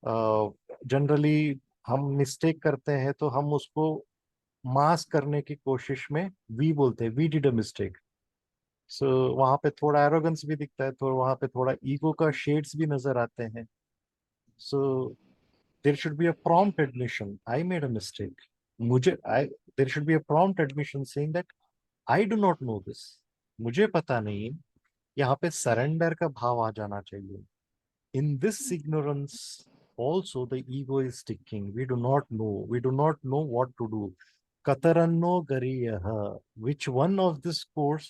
जनरली हम मिस्टेक करते हैं तो हम उसको मास्क करने की कोशिश में वी बोलते हैं, वी डिड अ मिस्टेक। सो वहां पे थोड़ा एरोगेंस भी दिखता है, तो वहां पे थोड़ा ईगो का शेड्स भी नजर आते हैं। So there should be a prompt admission, I made a mistake. मुझे I there should be a prompt admission saying that I do not know this, मुझे पता नहीं। यहाँ पे सरेंडर का भाव आ जाना चाहिए। In this ignorance also the ego is sticking. We do not know, we do not know what to do. Kataranno gariyaha, which one of this course,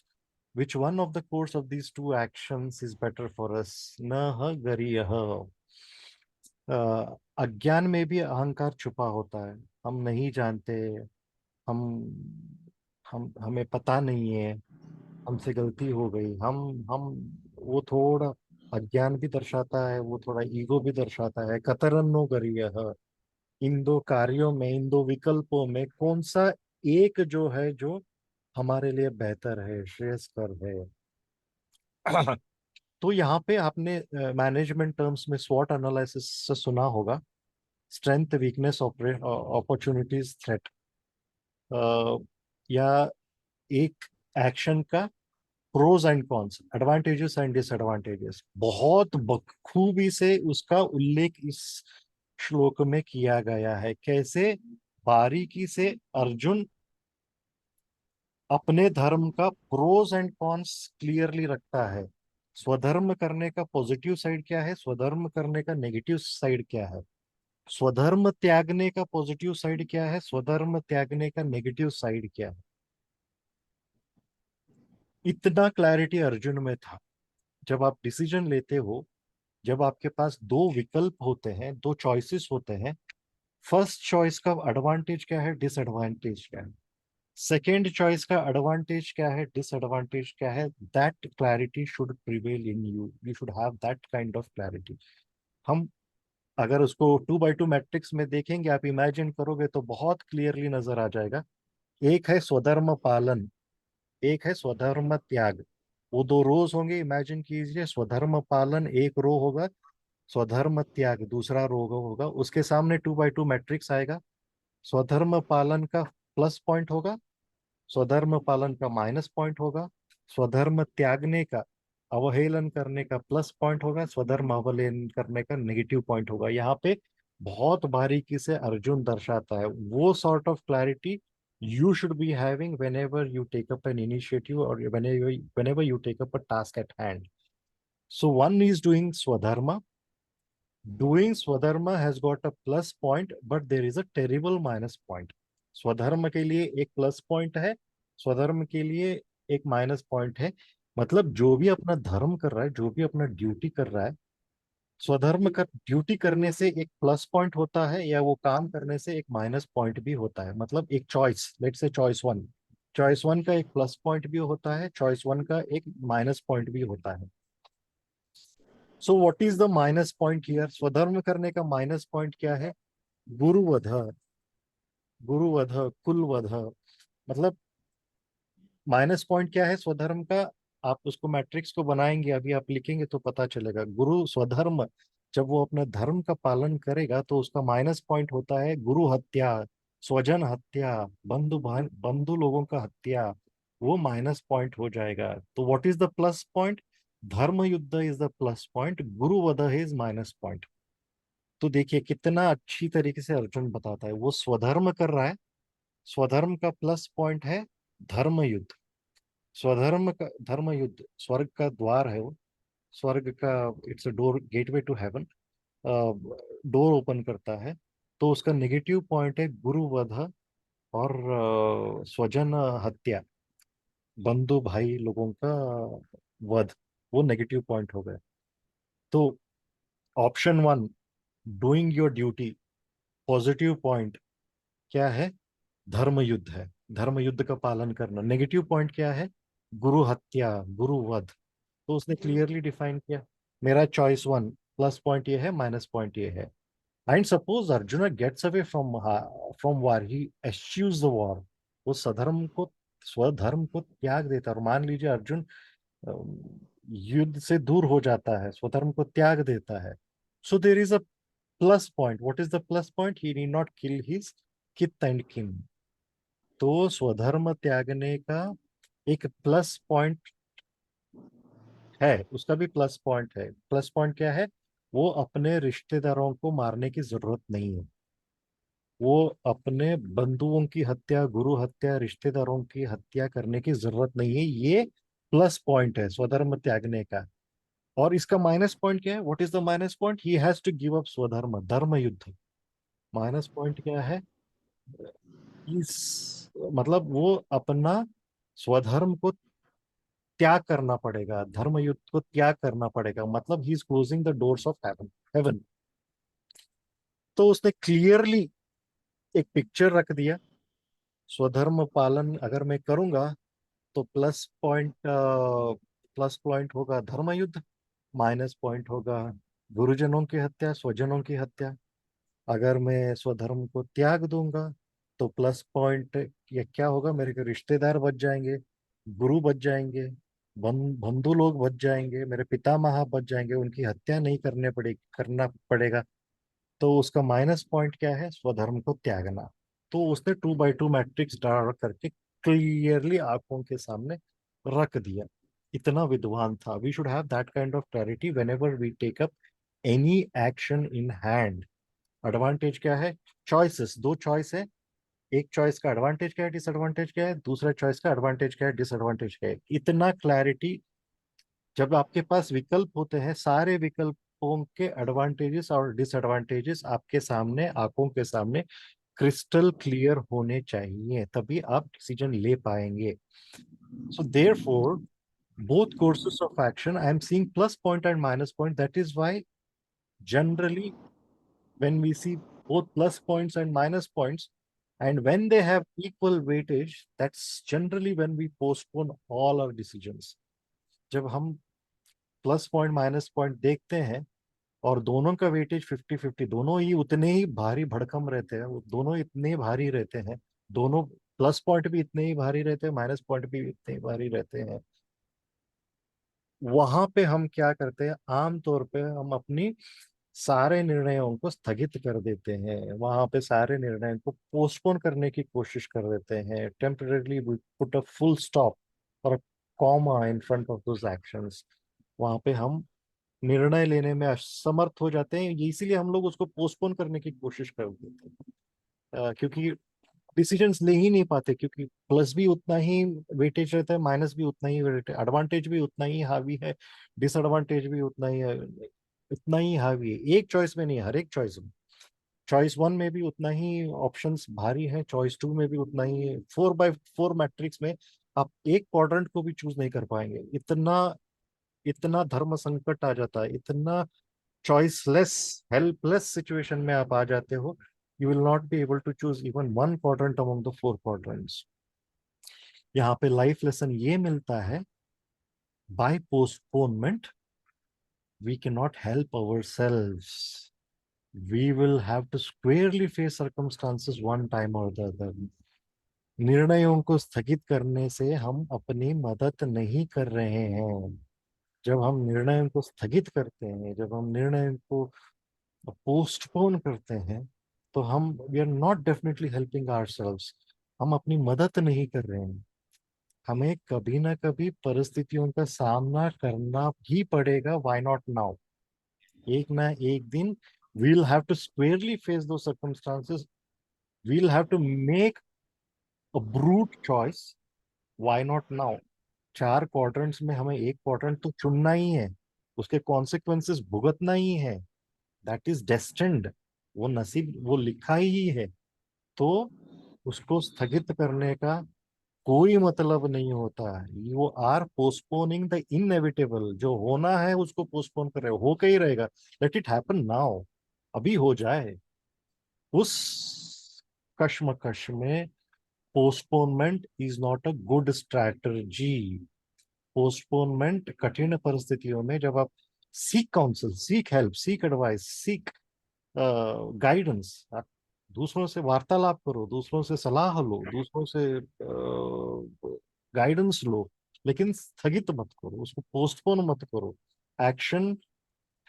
which one of the course of these two actions is better for us? Naha gariyaha। अज्ञान में भी अहंकार छुपा होता है। हम नहीं जानते, हम हमें पता नहीं है, हमसे गलती हो गई, हम वो थोड़ा अज्ञान भी दर्शाता है, वो थोड़ा ईगो भी दर्शाता है। कतरन्नो करियः, इन दो कार्यों में, इन दो विकल्पों में कौन सा एक जो है, जो हमारे लिए बेहतर है, श्रेयस्कर है। तो यहाँ पे आपने मैनेजमेंट टर्म्स में स्वॉट एनालिसिस से सुना होगा, स्ट्रेंथ, वीकनेस, अपॉर्चुनिटीज, थ्रेट, या एक एक्शन का pros and cons, advantages and disadvantages, बहुत बखूबी से उसका उल्लेख इस श्लोक में किया गया है। कैसे बारीकी से अर्जुन अपने धर्म का प्रोज एंड कॉन्स क्लियरली रखता है। स्वधर्म करने का पॉजिटिव साइड क्या है, स्वधर्म करने का नेगेटिव साइड क्या है, स्वधर्म त्यागने का पॉजिटिव साइड क्या है, स्वधर्म त्यागने का नेगेटिव साइड क्या है। इतना क्लैरिटी अर्जुन में था। जब आप डिसीजन लेते हो, जब आपके पास दो विकल्प होते हैं, दो चॉइसेस होते हैं, फर्स्ट चॉइस का एडवांटेज क्या है, डिसएडवांटेज क्या है, सेकेंड चॉइस का एडवांटेज क्या है, डिसएडवांटेज क्या है, that clarity should prevail in you, you should have that kind of clarity. हम अगर उसको 2x2 मैट्रिक्स में देखेंगे, आप इमेजिन करोगे तो बहुत क्लियरली नजर आ जाएगा। एक है स्वधर्म पालन, एक है स्वधर्म त्याग। वो दो रोज होंगे, इमेजिन कीजिए, स्वधर्म पालन एक रो होगा, स्वधर्म त्याग दूसरा रो होगा। उसके सामने 2x2 मैट्रिक्स आएगा। स्वधर्म पालन का प्लस पॉइंट होगा, स्वधर्म पालन का माइनस पॉइंट होगा, स्वधर्म त्यागने का, अवहेलन करने का प्लस पॉइंट होगा, स्वधर्म अवहेलन करने का नेगेटिव पॉइंट होगा। यहाँ पे बहुत बारीकी से अर्जुन दर्शाता है वो sort of clarity you should be having whenever you take up an initiative, or whenever you take up a task at hand. So one is doing swadharma. Doing swadharma has got a plus point, but there is a terrible minus point. स्वधर्म के लिए एक plus point है, स्वधर्म के लिए एक minus point है। मतलब जो भी अपना धर्म कर रहा है, जो भी अपना ड्यूटी कर रहा है, स्वधर्म का ड्यूटी करने से एक प्लस पॉइंट होता है, या वो काम करने से एक माइनस पॉइंट भी होता है। मतलब एक choice, let's say choice one का एक प्लस पॉइंट भी होता है, चॉइस वन का एक माइनस पॉइंट भी होता है। So what is the minus point here? स्वधर्म करने का माइनस पॉइंट क्या है? गुरुवध, गुरुवध, कुलवध। मतलब माइनस पॉइंट क्या है स्वधर्म का? आप उसको मैट्रिक्स को बनाएंगे, अभी आप लिखेंगे तो पता चलेगा। गुरु स्वधर्म, जब वो अपने धर्म का पालन करेगा तो उसका माइनस पॉइंट होता है गुरु हत्या, स्वजन हत्या, बंधु लोगों का हत्या, वो माइनस पॉइंट हो जाएगा। तो what is the plus point? धर्म युद्ध इज द प्लस पॉइंट, गुरु वध इज माइनस पॉइंट। तो देखिए कितना अच्छी तरीके से अर्जुन बताता है, वो स्वधर्म कर रहा है, स्वधर्म का प्लस पॉइंट है धर्म युद्ध। स्वधर्म का धर्म युद्ध स्वर्ग का द्वार है वो, स्वर्ग का, it's a door, gateway to heaven, door open करता है। तो उसका नेगेटिव पॉइंट है गुरु वध और स्वजन हत्या, बंधु भाई लोगों का वध, वो नेगेटिव पॉइंट हो गया। तो option one, doing your duty, positive point क्या है? धर्म युद्ध है, धर्म युद्ध का पालन करना। नेगेटिव पॉइंट क्या है? गुरु हत्या, गुरु वध। तो उसने क्लियरली डिफाइन किया, मेरा चॉइस वन, प्लस पॉइंट ये है, माइनस पॉइंट ये है। And suppose Arjun gets away from war, he एश्यूज द वॉर, वो सधर्म को, स्वधर्म को त्याग देता है। और मान लीजिए अर्जुन युद्ध से दूर हो जाता है, स्वधर्म को त्याग देता है, so there is a plus point. What is the plus point? He need not kill his kith and kin. तो स्वधर्म त्यागने का एक प्लस पॉइंट है, उसका भी प्लस पॉइंट है। प्लस पॉइंट क्या है? वो अपने रिश्तेदारों को मारने की जरूरत नहीं है, वो अपने बंधुओं की हत्या, गुरु हत्या, रिश्तेदारों की हत्या करने की जरूरत नहीं है। ये प्लस पॉइंट है स्वधर्म त्यागने का। और इसका माइनस पॉइंट क्या है? What is the minus point? He has to give up swadharma, dharma युद्ध। माइनस पॉइंट क्या है? इस मतलब वो अपना स्वधर्म को त्याग करना पड़ेगा, धर्म युद्ध को त्याग करना पड़ेगा, मतलब he is closing the doors of heaven, heaven. तो उसने क्लियरली एक पिक्चर रख दिया, स्वधर्म पालन अगर मैं करूंगा तो प्लस पॉइंट होगा धर्म युद्ध, माइनस पॉइंट होगा गुरुजनों की हत्या, स्वजनों की हत्या। अगर मैं स्वधर्म को त्याग दूंगा तो प्लस पॉइंट ये क्या होगा? मेरे के रिश्तेदार बच जाएंगे, गुरु बच जाएंगे, बंधु लोग बच जाएंगे, मेरे पितामह बच जाएंगे, उनकी हत्या नहीं करना पड़ेगा। तो उसका माइनस पॉइंट क्या है? स्वधर्म को त्यागना। तो उसने 2x2 मैट्रिक्स ड्रा करके क्लियरली आंखों के सामने रख दिया। इतना विद्वान था। We should have that kind of clarity whenever we take up any action in hand. Advantage क्या है? चॉइसेस, दो चॉइस है, एक चॉइस का एडवांटेज क्या है, डिसएडवांटेज क्या है, दूसरा चॉइस का एडवांटेज क्या है, डिसएडवांटेज क्या है। इतना क्लैरिटी, जब आपके पास विकल्प होते हैं, सारे विकल्पों के एडवांटेजेस और डिसएडवांटेजेस आपके सामने, आंखों के सामने क्रिस्टल क्लियर होने चाहिए, तभी आप डिसीजन ले पाएंगे। So therefore both courses of action I am seeing plus point and minus point. That is why generally when we see both plus points and minus points, and when they have equal weightage, that's generally when we postpone all our decisions. जब हम plus point minus point देखते हैं और दोनों का weightage 50-50, दोनों ही उतने ही भारी भड़कम रहते हैं, वो दोनों इतने भारी रहते हैं, दोनों प्लस पॉइंट भी इतने ही भारी रहते हैं, माइनस पॉइंट भी इतने ही भारी रहते हैं, वहां पे हम क्या करते हैं? आमतौर पे हम अपनी सारे निर्णयों को स्थगित कर देते हैं, वहां पे सारे निर्णयों को पोस्टपोन करने की कोशिश कर देते हैं। Temporarily put a full stop और comma in front of those actions. वहां पे हम निर्णय लेने में असमर्थ हो जाते हैं, ये इसीलिए हम लोग उसको पोस्टपोन करने की कोशिश कर देते हैं। क्योंकि डिसीजंस ले ही नहीं पाते, क्योंकि प्लस भी उतना ही वेटेज रहता है, माइनस भी उतना ही वेटेज, एडवांटेज भी उतना ही हावी है, डिसएडवांटेज भी उतना ही है, उतना ही हावी है। एक चॉइस में नहीं, हर एक चॉइस में। चॉइस वन में भी उतना ही ऑप्शंस भारी है, चॉइस टू में भी उतना ही। 4x4 मैट्रिक्स में आप एक क्वाड्रेंट को भी चूज नहीं कर पाएंगे, इतना इतना धर्म संकट आ जाता है, इतना चॉइसलेस, हेल्पलेस सिचुएशन में आप आ जाते हो। You will not be able to choose even one quadrant among the 4 quadrants. यहाँ पे लाइफ लेसन ये मिलता है, by postponement we cannot help ourselves, we will have to squarely face circumstances one time और the other. निर्णयों को स्थगित करने से हम अपनी मदद नहीं कर रहे हैं। जब हम निर्णयों को स्थगित करते हैं, जब हम निर्णय को पोस्टपोन करते हैं, तो हम we are not definitely helping ourselves, हम अपनी मदद नहीं कर रहे हैं, हमें कभी ना कभी परिस्थितियों का सामना करना भी पड़ेगा, व्हाई नॉट नाउ। एक ना एक दिन we'll have to squarely face those circumstances. We'll have to make a brute choice. Why not now? 4 quadrants में हमें एक क्वाड्रेंट तो चुनना ही है, उसके कॉन्सिक्वेंसेस भुगतना ही है। दैट इज डेस्टिन्ड, वो नसीब, वो लिखा ही है। तो उसको स्थगित करने का कोई मतलब नहीं होता। You are postponing the inevitable. जो होना है उसको पोस्टपोन कर रहे हो के ही रहेगा। लेट इट हैपन नाउ, अभी हो जाए। उस कश्मकश में postponement is not a good strategy. Postponement कठिन परिस्थितियों में जब आप seek council, seek help, seek advice, seek guidance, आप दूसरों से वार्तालाप करो, दूसरों से सलाह लो, दूसरों से गाइडेंस लो, लेकिन स्थगित मत करो, उसको पोस्टपोन मत करो। Action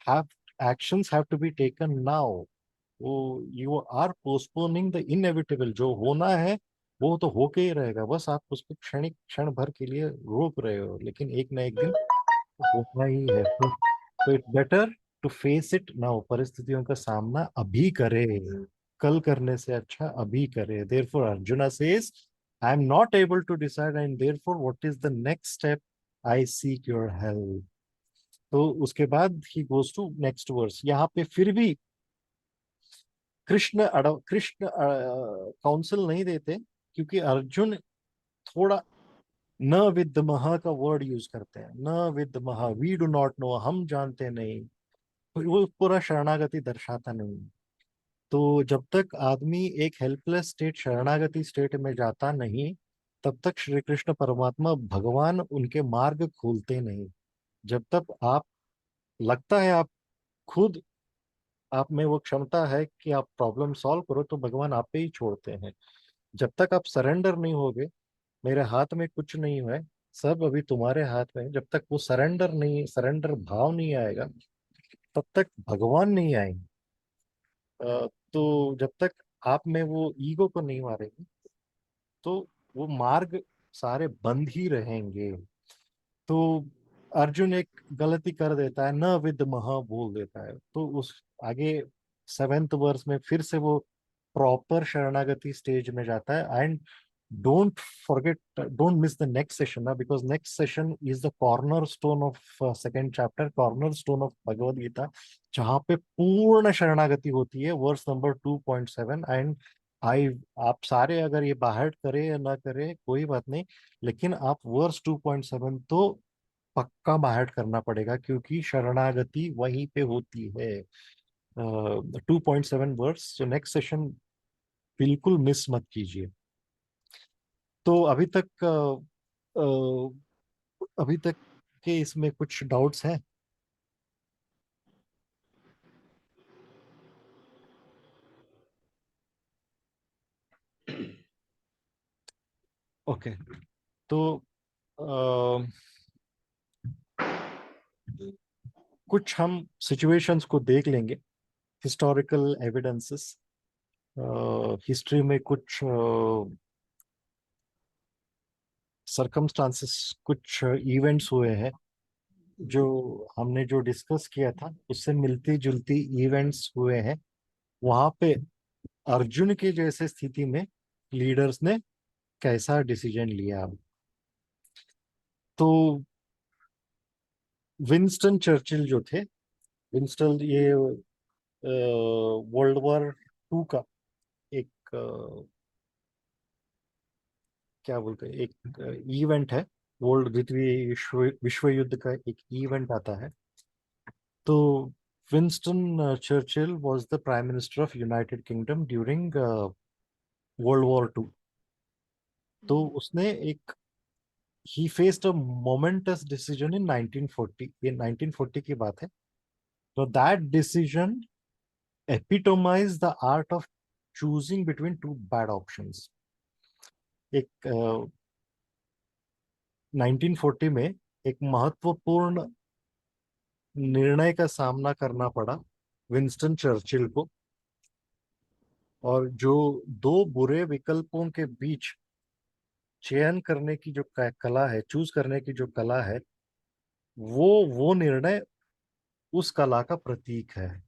have actions have to be taken now. वो you are postponing the inevitable. जो होना है वो तो होके ही रहेगा, बस आप उसको क्षणिक क्षण भर के लिए रोक रहे हो, लेकिन एक ना एक दिन होना ही है। तो it's better to face it now. परिस्थितियों का सामना अभी करे, कल करने से अच्छा अभी करे। Therefore Arjuna says, I am not able to decide and therefore what is the next step, I seek your help. तो उसके बाद he goes to next verse. यहाँ पे फिर भी कृष्ण काउंसिल नहीं देते, क्योंकि अर्जुन थोड़ा न विद्मः का वर्ड यूज करते हैं। न विद्मः, वी डू नॉट नो, हम जानते नहीं। वो पूरा शरणागति दर्शाता नहीं। तो जब तक आदमी एक हेल्पलेस स्टेट, शरणागति स्टेट में जाता नहीं, तब तक श्री कृष्ण परमात्मा भगवान उनके मार्ग खोलते नहीं। जब तक आप, लगता है आप खुद, आप में वो क्षमता है कि आप प्रॉब्लम सॉल्व करो, तो भगवान आप पे ही छोड़ते हैं। जब तक आप सरेंडर नहीं होगे, मेरे हाथ में कुछ नहीं है, सब अभी तुम्हारे हाथ में है, जब तक वो सरेंडर नहीं, सरेंडर भाव नहीं आएगा, तब तक भगवान नहीं आएंगे। तो जब तक आप में वो ईगो को नहीं मारेंगे, तो वो मार्ग सारे बंद ही रहेंगे। तो अर्जुन एक गलती कर देता है, न विद महा बोल देता है, तो उस आगे 7th वर्स में फिर से वो प्रॉपर शरणागति स्टेज में जाता है। And don't forget, don't miss the next session ना, because next session is the cornerstone of second chapter, cornerstone of Bhagavad Gita, जहाँ पे पूर्ण शरणागति होती है, वर्स नंबर 2.7। एंड आई, आप सारे अगर ये बाहर करे या ना करे कोई बात नहीं, लेकिन आप वर्स 2.7 तो पक्का बाहर करना पड़ेगा, क्योंकि शरणागति वहीं पे होती है। 2.7 वर्स, तो नेक्स्ट सेशन बिल्कुल मिस मत कीजिए। तो अभी तक के इसमें कुछ डाउट्स हैं? ओके। तो अ, कुछ हम सिचुएशंस को देख लेंगे, हिस्टोरिकल एविडेंसेस। हिस्ट्री में कुछ सरकमस्टांसेस, कुछ इवेंट्स हुए हैं जो हमने जो डिस्कस किया था उससे मिलती जुलती इवेंट्स हुए हैं। वहां पे अर्जुन के जैसे स्थिति में लीडर्स ने कैसा डिसीजन लिया। तो विंस्टन चर्चिल जो थे, विंस्टन ये वर्ल्ड वॉर 2 का एक क्या बोलते हैं, एक इवेंट है। वर्ल्ड द्वितीय विश्व युद्ध का एक इवेंट आता है। तो Winston Churchill was the prime minister of United kingdom during world war 2। तो उसने एक, he faced a momentous decision in 1940, ये 1940 की बात है। तो that decision epitomized the art of choosing between two bad options। एक 1940 में एक महत्वपूर्ण निर्णय का सामना करना पड़ा विंस्टन चर्चिल को, और जो दो बुरे विकल्पों के बीच चयन करने की जो कला है, चूज करने की जो कला है, वो निर्णय उस कला का प्रतीक है.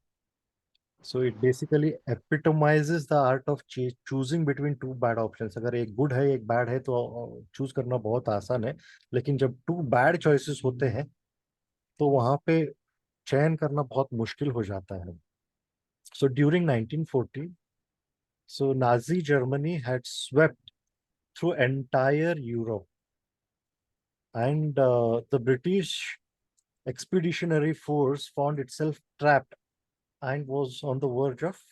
So it basically epitomises the art of choosing between two bad options. अगर एक गुड है एक बैड है तो चूज करना बहुत आसान है, लेकिन जब टू बैड चॉइसेस होते हैं तो वहां पे चयन करना बहुत मुश्किल हो जाता है. So during 1940, so Nazi Germany had swept through entire Europe, and the British expeditionary force found itself trapped and was on the verge of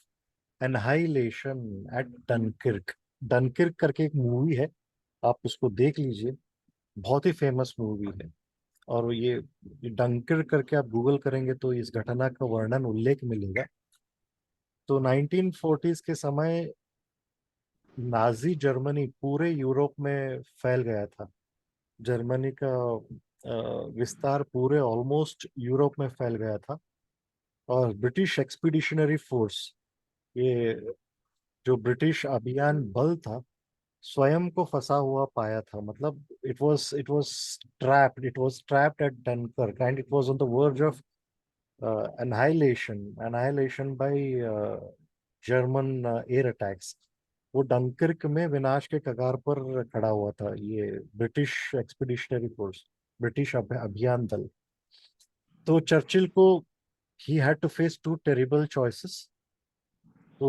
annihilation at Dunkirk. Dunkirk करके एक मूवी है, आप उसको देख लीजिए, बहुत ही फेमस मूवी है. और ये डंकिर्क करके आप गूगल करेंगे तो इस घटना का वर्णन उल्लेख मिलेगा. तो 1940s के समय नाजी जर्मनी पूरे यूरोप में फैल गया था. जर्मनी का विस्तार पूरे ऑलमोस्ट यूरोप में फैल गया था. और ब्रिटिश एक्सपीडिशनरी फोर्स, ये जो ब्रिटिश अभियान बल था, स्वयं को फंसा हुआ पाया था. मतलब it was trapped at Dunkirk and it was on the verge of annihilation by German air attacks. वो डंकर्क में विनाश के कगार पर खड़ा हुआ था, ये ब्रिटिश एक्सपीडिशनरी फोर्स, ब्रिटिश अभियान दल. तो चर्चिल को he had to face two terrible choices. तो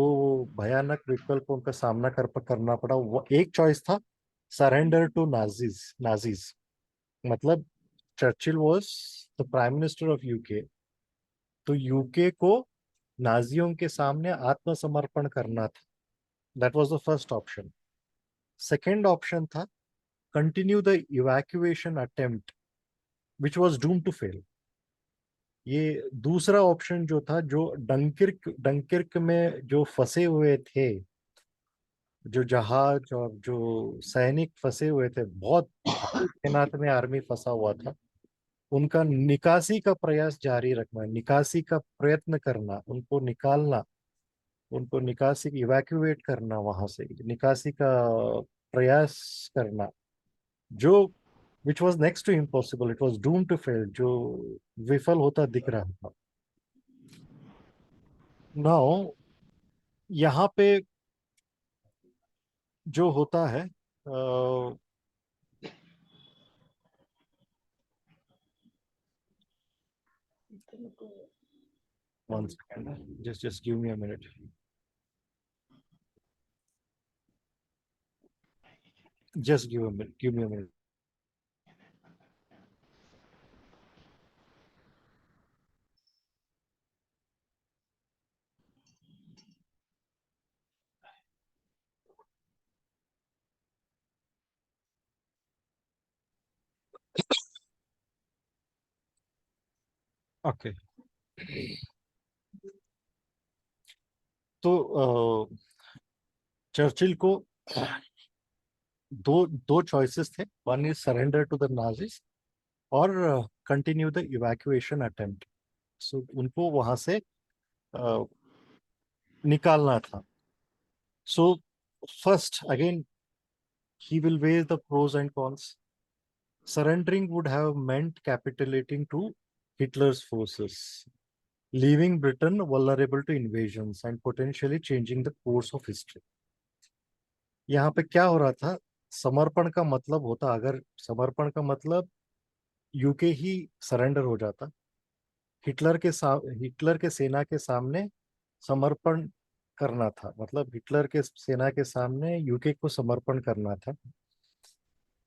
भयानक विकल्पों का सामना करना पड़ा. वो एक चॉइस था सरेंडर टू नाजीज. मतलब Churchill was the prime minister of UK, तो यूके को नाजियों के सामने आत्मसमर्पण करना था. That was the first option. Second option था continue the evacuation attempt which was doomed to fail. ये दूसरा ऑप्शन जो था, जो डंकिर्क में जो फंसे हुए थे, जो जहाज और जो सैनिक फंसे हुए थे, बहुत भारी तैनात में आर्मी फंसा हुआ था, उनका निकासी का प्रयास जारी रखना, निकासी का प्रयत्न करना, उनको निकासी इवैक्यूएट करना, वहां से निकासी का प्रयास करना, जो which was next to impossible, it was doom to fail, जो विफल होता दिख रहा था. नाउ यहाँ पे जो होता है, one second, just give me a minute. Just give a minute. Give me a minute. Okay. तो चर्चिल को दो दो चॉइसेस थे. One is surrender to the Nazis और continue the evacuation attempt. So उनको वहां से uh, निकालना था. So first again he will weigh the pros and cons. Surrendering would have meant capitulating to Hitler's forces, leaving Britain vulnerable to invasions and potentially changing the course of history. यहाँ पे क्या हो रहा था, समर्पण का मतलब होता, अगर समर्पण का मतलब यूके ही सरेंडर हो जाता, हिटलर के सेना के सामने समर्पण करना था, मतलब हिटलर के सेना के सामने यूके को समर्पण करना था.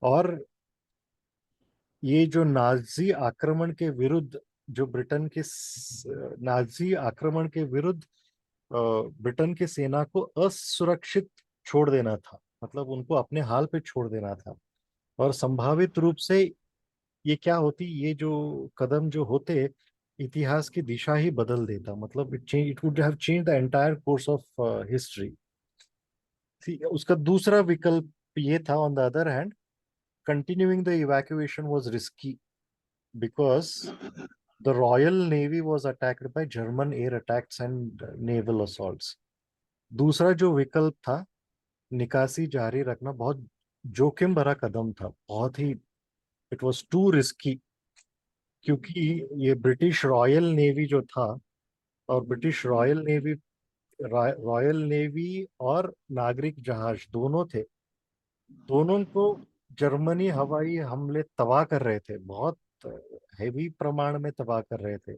और ये जो नाजी आक्रमण के विरुद्ध, जो ब्रिटेन के नाजी आक्रमण के विरुद्ध ब्रिटेन के सेना को असुरक्षित छोड़ देना था, मतलब उनको अपने हाल पे छोड़ देना था. और संभावित रूप से ये क्या होती, ये जो कदम जो होते, इतिहास की दिशा ही बदल देता. मतलब it would have change the entire course of history. उसका दूसरा विकल्प ये था, on the other hand, continuing the evacuation was risky because the Royal Navy was attacked by German air attacks and naval assaults. दूसरा जो विकल्प था, निकासी जारी रखना, बहुत जोखिम भरा कदम था, बहुत ही, इट वाज टू रिस्की, क्योंकि ये ब्रिटिश रॉयल नेवी जो था, और ब्रिटिश रॉयल नेवी और नागरिक जहाज दोनों थे, दोनों को जर्मनी हवाई हमले तबाह कर रहे थे, बहुत हेवी प्रमाण में तबाह कर रहे थे।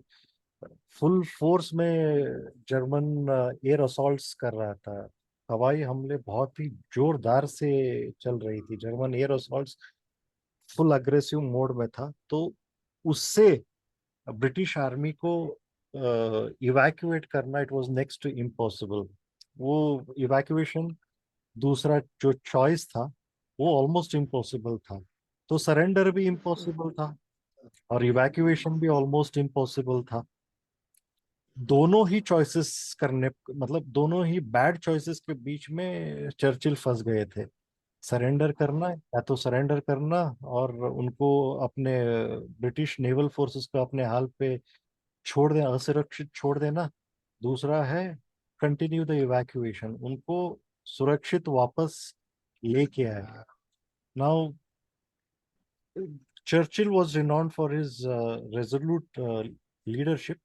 फुल फोर्स में जर्मन एयर असॉल्ट्स कर रहा था, हवाई हमले बहुत ही जोरदार से चल रही थी, German air assaults full aggressive mode में था। तो उससे ब्रिटिश आर्मी को इवैक्यूएट करना, it was next to impossible. वो इवैक्यूएशन, दूसरा जो चॉइस था, वो ऑलमोस्ट इम्पॉसिबल था। तो सरेंडर भी इम्पॉसिबल था और इवैक्यूएशन भी ऑलमोस्ट इम्पॉसिबल था। दोनों ही चॉइसेस करने, मतलब दोनों ही बैड चॉइसेस के बीच में चर्चिल फंस गए थे। सरेंडर करना, या तो सरेंडर करना और उनको अपने ब्रिटिश नेवल फोर्सेस को अपने हाल पे छोड़ दे, असुरक्षित छोड़ देना। दूसरा है कंटिन्यू द इवैक्यूएशन, उनको सुरक्षित वापस लेके आया। Now Churchill was renowned for his resolute leadership.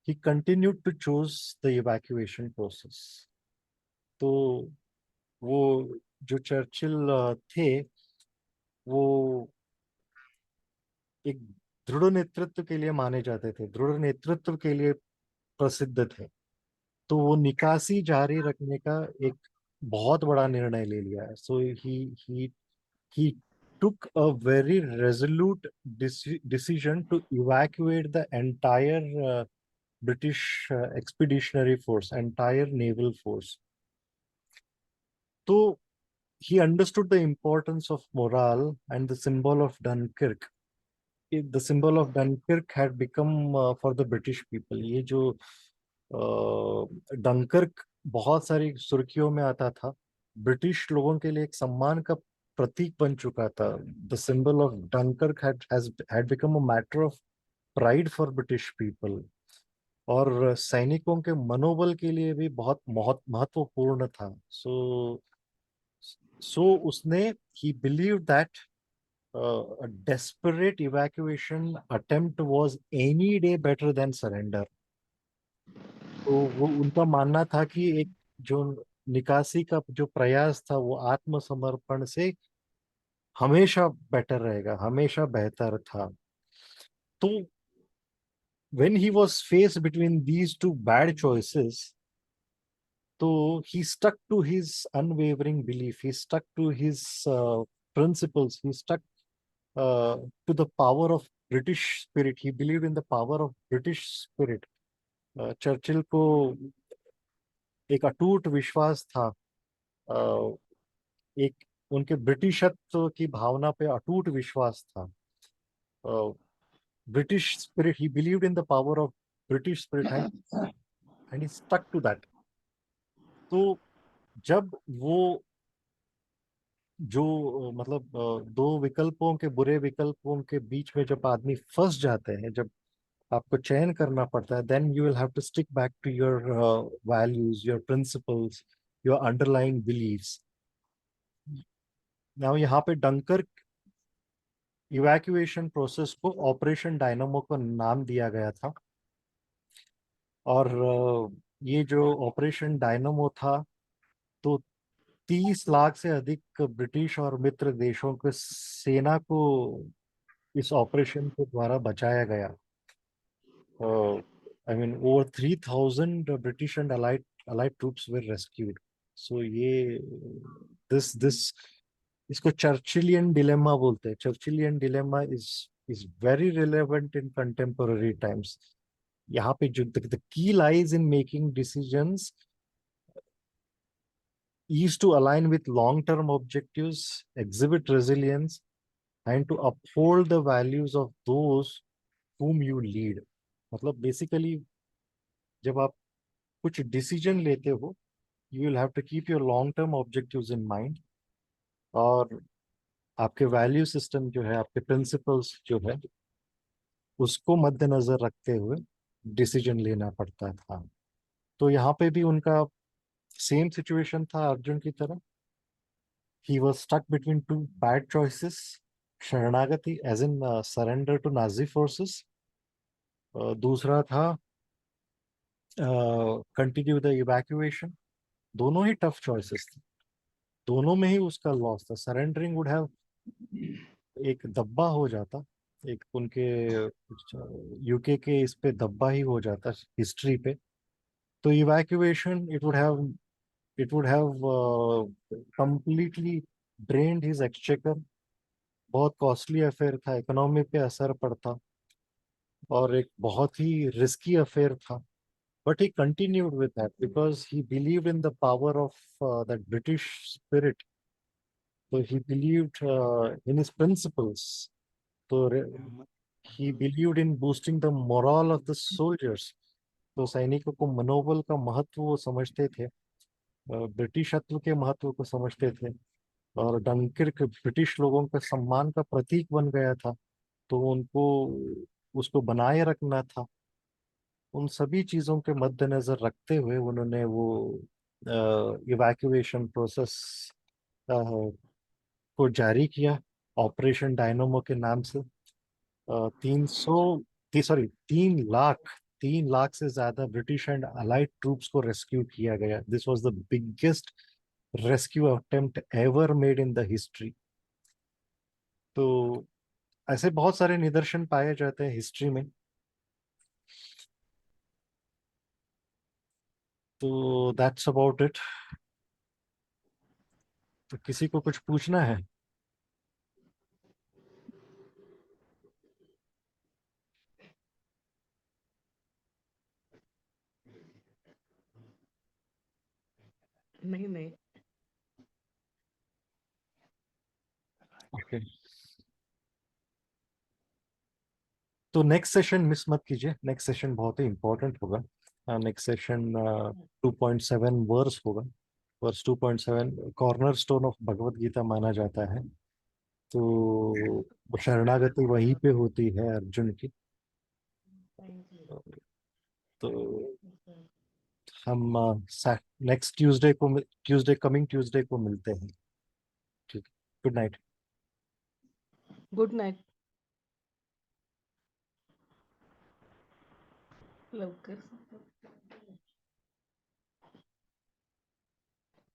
He continued to choose the evacuation process. तो वो जो चर्चिल थे, वो एक दृढ़ नेतृत्व के लिए माने जाते थे, दृढ़ नेतृत्व के लिए प्रसिद्ध थे। तो वो निकासी जारी रखने का एक बहुत बड़ा निर्णय ले लिया। सो he took a very resolute decision to evacuate the entire British expeditionary force, entire naval force. So he understood the importance of morale and the symbol of Dunkirk. The symbol of Dunkirk had become for the British people. ये जो Dunkirk बहुत सारी सुर्खियों में आता था, British लोगों के लिए एक सम्मान का प्रतीक बन चुका था। The symbol of Dunkirk had become a matter of pride for British people, और सैनिकों के मनोबल के लिए भी बहुत बहुत महत्वपूर्ण था। सो उसने, he believed that a desperate evacuation attempt was any day better than surrender. तो वो उनका मानना था कि एक जो निकासी का जो प्रयास था, वो आत्मसमर्पण से हमेशा बेटर रहेगा, हमेशा बेहतर था। तो when he was faced between these two bad choices, so he stuck to his unwavering belief, he stuck to his principles, he stuck to the power of British spirit, he believed in the power of British spirit. Churchill को एक अटूट विश्वास था, एक उनके ब्रिटिशत्व की भावना पे अटूट विश्वास था। British spirit, he believed in the power of British spirit and he stuck to that. तो जब वो जो मतलब दो विकल्पों के, बुरे विकल्पों के बीच में जब आदमी फंस जाते हैं, जब आपको चयन करना पड़ता है, then you will have to stick back to your values, your principles, your underlying beliefs. Now यहाँ पे डंकर्क इवैक्यूएशन प्रोसेस को ऑपरेशन डायनामो का नाम दिया गया था। और ये जो ऑपरेशन डायनामो था, तो 30 लाख से अधिक ब्रिटिश और मित्र देशों के सेना को इस ऑपरेशन के द्वारा बचाया गया। I mean over 3,000 British and allied troops were rescued. So ये दिस इसको चर्चिलियन डिलेमा बोलते हैं। Churchillian dilemma is very relevant in contemporary times. यहाँ पे जो the key lies in making decisions is to align with long-term objectives, exhibit resilience, and to uphold the values of those whom you lead. मतलब basically जब आप कुछ decision लेते हो, you will have to keep your long term objectives in mind, और आपके value system जो है, आपके प्रिंसिपल्स जो है, उसको मद्देनजर रखते हुए डिसीजन लेना पड़ता था। तो यहाँ पे भी उनका सेम सिचुएशन था अर्जुन की तरह। he was stuck between two bad choices, शरणागति as in surrender to Nazi forces, दूसरा था कंटिन्यू द इवैक्यूएशन. दोनों ही टफ चॉइसेस थे, दोनों में ही उसका लॉस था. सरेंडरिंग वुड हैव एक दब्बा हो जाता, एक उनके यूके के इस पे दब्बा ही हो जाता हिस्ट्री पे. तो evacuation it would have completely drained his exchequer. बहुत कॉस्टली अफेयर था, इकोनॉमी पे असर पड़ता और एक बहुत ही रिस्की अफेयर था. But he continued with that because he believed in the power of that British spirit. So he believed in his principles. So he believed in boosting the morale of the soldiers. तो सैनिकों को मनोबल का महत्व वो समझते थे, British शत्रु के महत्व को समझते थे. और डंकिर्क ब्रिटिश लोगों के सम्मान का प्रतीक बन गया था, तो उनको उसको बनाए रखना था. उन सभी चीजों के मद्देनजर रखते हुए उन्होंने वो इवैक्यूएशन प्रोसेस को जारी किया, ऑपरेशन डायनामो के नाम से. 300 सॉरी 3 लाख से ज्यादा ब्रिटिश एंड अलाइड ट्रूप्स को रेस्क्यू किया गया. This was the biggest rescue attempt ever made in the history. तो ऐसे बहुत सारे निदर्शन पाए जाते हैं हिस्ट्री में. तो दैट्स अबाउट इट. तो किसी को कुछ पूछना है? नहीं नहीं. ओके, तो नेक्स्ट सेशन मिस मत कीजिए. नेक्स्ट सेशन बहुत ही इंपॉर्टेंट होगा. नेक्स्ट सेशन 2.7 वर्स होगा. Verse 2.7 corner stone of Bhagavad Gita माना जाता है. तो शरणागति वहीं पे होती है अर्जुन की. तो हम नेक्स्ट कमिंग ट्यूसडे को मिलते हैं. ठीक, गुड नाइट. Good night. लवकर